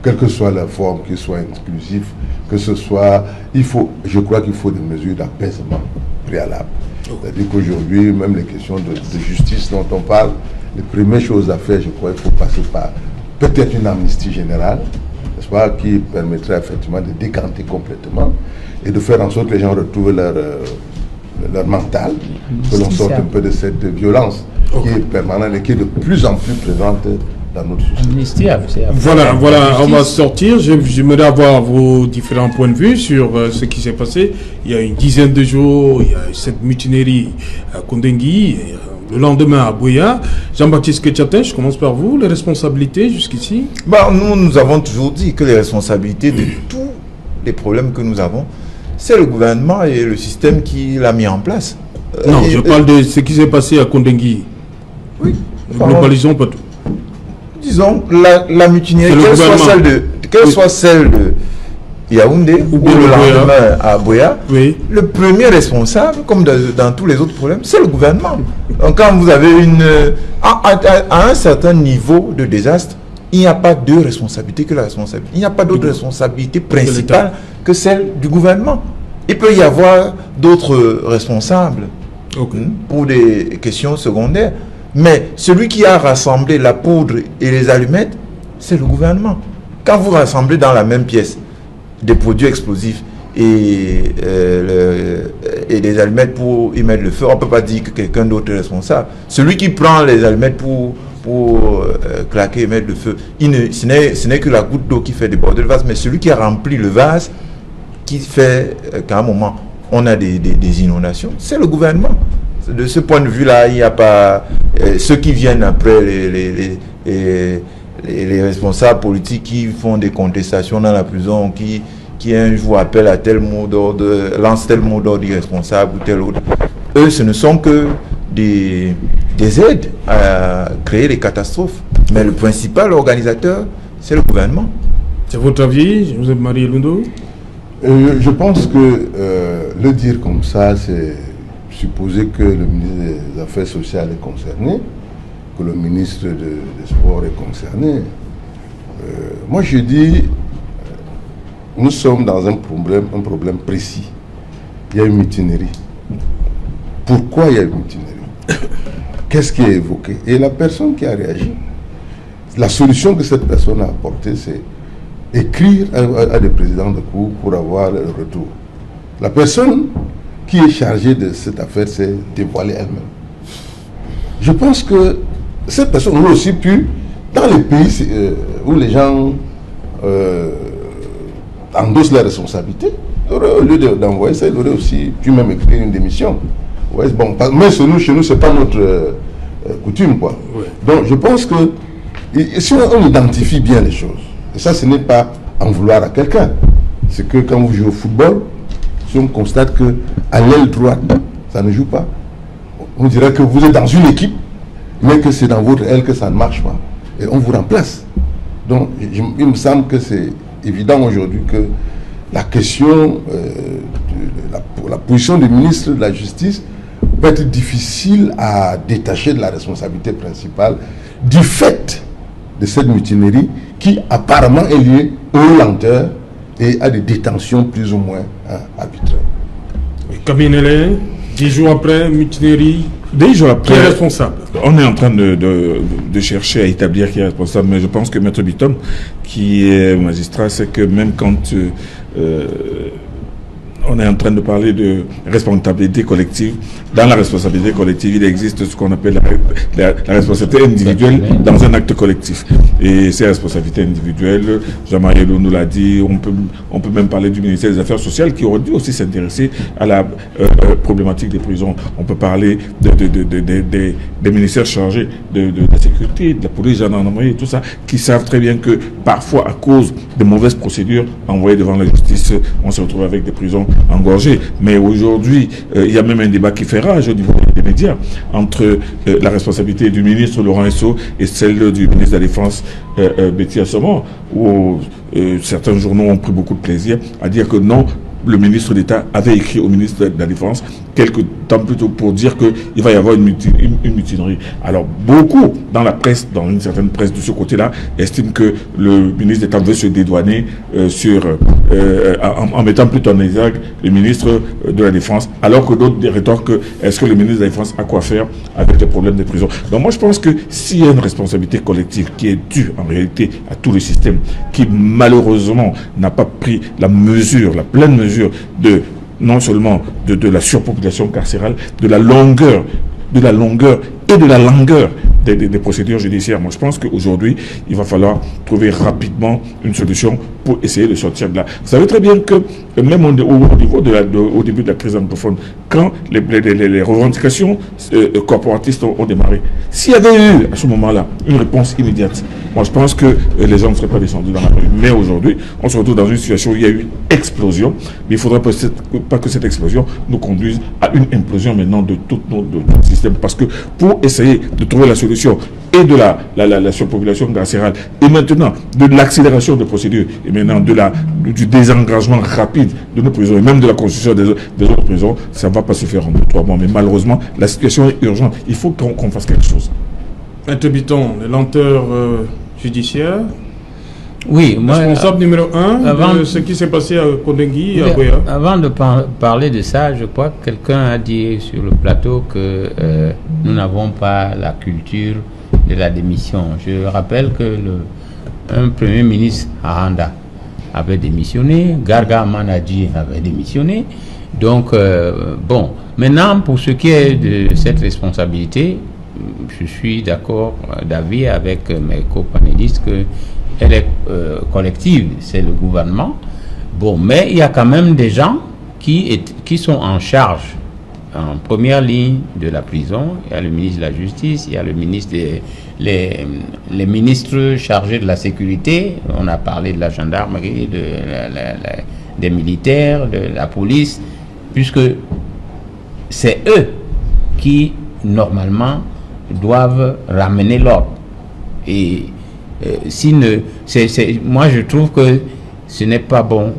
quelle que soit la forme, qu'il soit inclusif, que ce soit, je crois qu'il faut des mesures d'apaisement préalables. C'est-à-dire qu'aujourd'hui, même les questions de justice dont on parle, les premières choses à faire, je crois qu'il faut passer par peut-être une amnistie générale, n'est-ce pas, qui permettrait effectivement de décanter complètement et de faire en sorte que les gens retrouvent leur mental, que l'on sorte un peu de cette violence qui est permanente et qui est de plus en plus présente dans notre société. Voilà, on va sortir. J'aimerais avoir vos différents points de vue sur ce qui s'est passé. Il y a une dizaine de jours, il y a cette mutinerie à Kondengui, le lendemain à Buea. Jean-Baptiste Ketchatin, je commence par vous. Les responsabilités jusqu'ici? Nous avons toujours dit que les responsabilités de tous les problèmes que nous avons, c'est le gouvernement et le système qui l'a mis en place. Non, je parle de ce qui s'est passé à Kondengui. Oui. Globalisons pas tout. Disons, la mutinerie, qu'elle soit celle de Yaoundé ou le lendemain à Buea, oui. Le premier responsable, comme dans tous les autres problèmes, c'est le gouvernement. Donc quand vous avez à un certain niveau de désastre, il n'y a pas de responsabilité que la responsabilité. Il n'y a pas d'autre responsabilité principale que celle du gouvernement. Il peut y avoir d'autres responsables pour des questions secondaires. Mais celui qui a rassemblé la poudre et les allumettes, c'est le gouvernement. Quand vous rassemblez dans la même pièce des produits explosifs et des allumettes pour y mettre le feu, on ne peut pas dire que quelqu'un d'autre est responsable. Celui qui prend les allumettes pour claquer et mettre le feu, ce n'est que la goutte d'eau qui fait déborder le vase, mais celui qui a rempli le vase, qui fait qu'à un moment, on a des inondations, c'est le gouvernement. De ce point de vue-là, il n'y a pas... ceux qui viennent après, les responsables politiques qui font des contestations dans la prison, qui un jour appellent à tel mot d'ordre, lancent tel mot d'ordre irresponsable ou tel autre. eux, ce ne sont que des aides à créer des catastrophes. Mais le principal organisateur, c'est le gouvernement. C'est votre avis, Joseph Marie Lundo? Je pense que le dire comme ça, c'est supposer que le ministre des Affaires sociales est concerné, que le ministre des Sports est concerné. Moi, je dis, nous sommes dans un problème précis. Il y a une mutinerie. Pourquoi il y a une mutinerie? Qu'est-ce qui est évoqué? Et la personne qui a réagi, la solution que cette personne a apportée, c'est écrire à des présidents de cour pour avoir le retour. La personne qui est chargée de cette affaire s'est dévoilée elle-même. Je pense que cette personne aurait aussi pu, dans les pays où les gens endossent la responsabilité, au lieu d'envoyer ça, il aurait aussi pu même écrire une démission. Ouais, bon, mais chez nous, c'est pas notre coutume, quoi. Ouais. Donc, je pense que si on identifie bien les choses, et ça, ce n'est pas en vouloir à quelqu'un, c'est que quand vous jouez au football, si on constate que à l'aile droite, ça ne joue pas, on dirait que vous êtes dans une équipe, mais que c'est dans votre aile que ça ne marche pas, et on vous remplace. Donc, il me semble que c'est évident aujourd'hui que la question de la position du ministre de la Justice va être difficile à détacher de la responsabilité principale du fait de cette mutinerie qui apparemment est liée aux lenteurs et à des détentions plus ou moins arbitraires. Kabinele, 10 jours après, mutinerie, 10 jours après, qui est responsable? On est en train de chercher à établir qui est responsable, mais je pense que Maître Bitom, qui est magistrat, c'est que même quand on est en train de parler de responsabilité collective. Dans la responsabilité collective, il existe ce qu'on appelle la responsabilité individuelle dans un acte collectif. Et ces responsabilités individuelles, Jean-Marie Lou nous l'a dit, on peut même parler du ministère des Affaires sociales qui aurait dû aussi s'intéresser à la problématique des prisons. On peut parler des ministères chargés de la sécurité, de la police, de la gendarmerie, tout ça, qui savent très bien que parfois, à cause de mauvaises procédures envoyées devant la justice, on se retrouve avec des prisons engorgées. Mais aujourd'hui, il y a même un débat qui fait rage au niveau des médias entre la responsabilité du ministre Laurent Esso et celle du ministre de la Défense Betty Assomont, où certains journaux ont pris beaucoup de plaisir à dire que non, le ministre d'État avait écrit au ministre de la Défense quelques temps plus tôt pour dire qu'il va y avoir une mutinerie. Alors, beaucoup dans la presse, dans une certaine presse de ce côté-là, estiment que le ministre d'État veut se dédouaner en mettant plutôt en exergue le ministre de la Défense, alors que d'autres rétorquent que est-ce que le ministre de la Défense a quoi faire avec les problèmes des prisons. Donc moi, je pense que s'il y a une responsabilité collective qui est due en réalité à tout le système, qui malheureusement n'a pas pris la pleine mesure de non seulement de la surpopulation carcérale, de la longueur et de la langueur des procédures judiciaires. Moi, je pense qu'aujourd'hui, il va falloir trouver rapidement une solution pour essayer de sortir de là. Vous savez très bien que même au niveau au début de la crise anglophone, quand les revendications corporatistes ont démarré, s'il y avait eu à ce moment-là une réponse immédiate, moi je pense que les gens ne seraient pas descendus dans la rue. Mais aujourd'hui, on se retrouve dans une situation où il y a eu une explosion, mais il ne faudrait pas que cette explosion nous conduise à une implosion maintenant de tout notre système. Parce que pour essayer de trouver la solution et de la surpopulation carcérale, et maintenant de l'accélération des procédures, et maintenant du désengagement rapide de nos prisons, et même de la construction des autres prisons, ça ne va pas se faire en 2-3 mois. Mais malheureusement, la situation est urgente. Il faut qu'on fasse quelque chose. Maître Biton, les lenteurs judiciaires. Oui, moi, responsable numéro 1 de ce qui s'est passé à Kondengui, à Goya. Avant de parler de ça, je crois que quelqu'un a dit sur le plateau que nous n'avons pas la culture de la démission. Je rappelle que un premier ministre, Aranda, avait démissionné, Garga Manadji avait démissionné. Donc, bon, maintenant, pour ce qui est de cette responsabilité, je suis d'avis avec mes copanélistes que elle est collective, c'est le gouvernement. Bon, mais il y a quand même des gens qui sont en charge, en première ligne de la prison. Il y a le ministre de la Justice, il y a le ministre les ministres chargés de la sécurité. On a parlé de la gendarmerie, des militaires, de la police, puisque c'est eux qui, normalement, doivent ramener l'ordre. Et moi, je trouve que ce n'est pas bon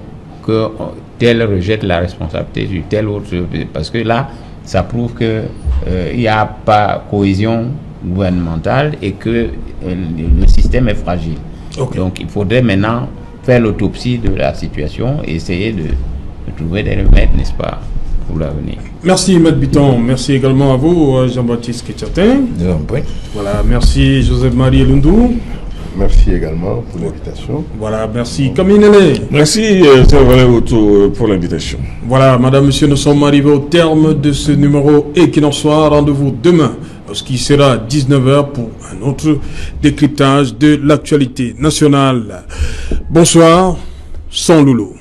que tel rejette la responsabilité du tel autre, parce que là, ça prouve que il n'y a pas cohésion gouvernementale et que le système est fragile. Okay. Donc, il faudrait maintenant faire l'autopsie de la situation et essayer de trouver des remèdes, n'est-ce pas, pour l'avenir. Merci, M. Biton. Merci également à vous, Jean-Baptiste Ketchatin. Voilà, merci, Joseph-Marie Lundou. Merci également pour l'invitation. Voilà, merci Kaminele. Merci pour l'invitation. Voilà, madame, monsieur, nous sommes arrivés au terme de ce numéro et qu'il en soit. Rendez-vous demain, lorsqu'il sera 19h pour un autre décryptage de l'actualité nationale. Bonsoir, sans Loulou.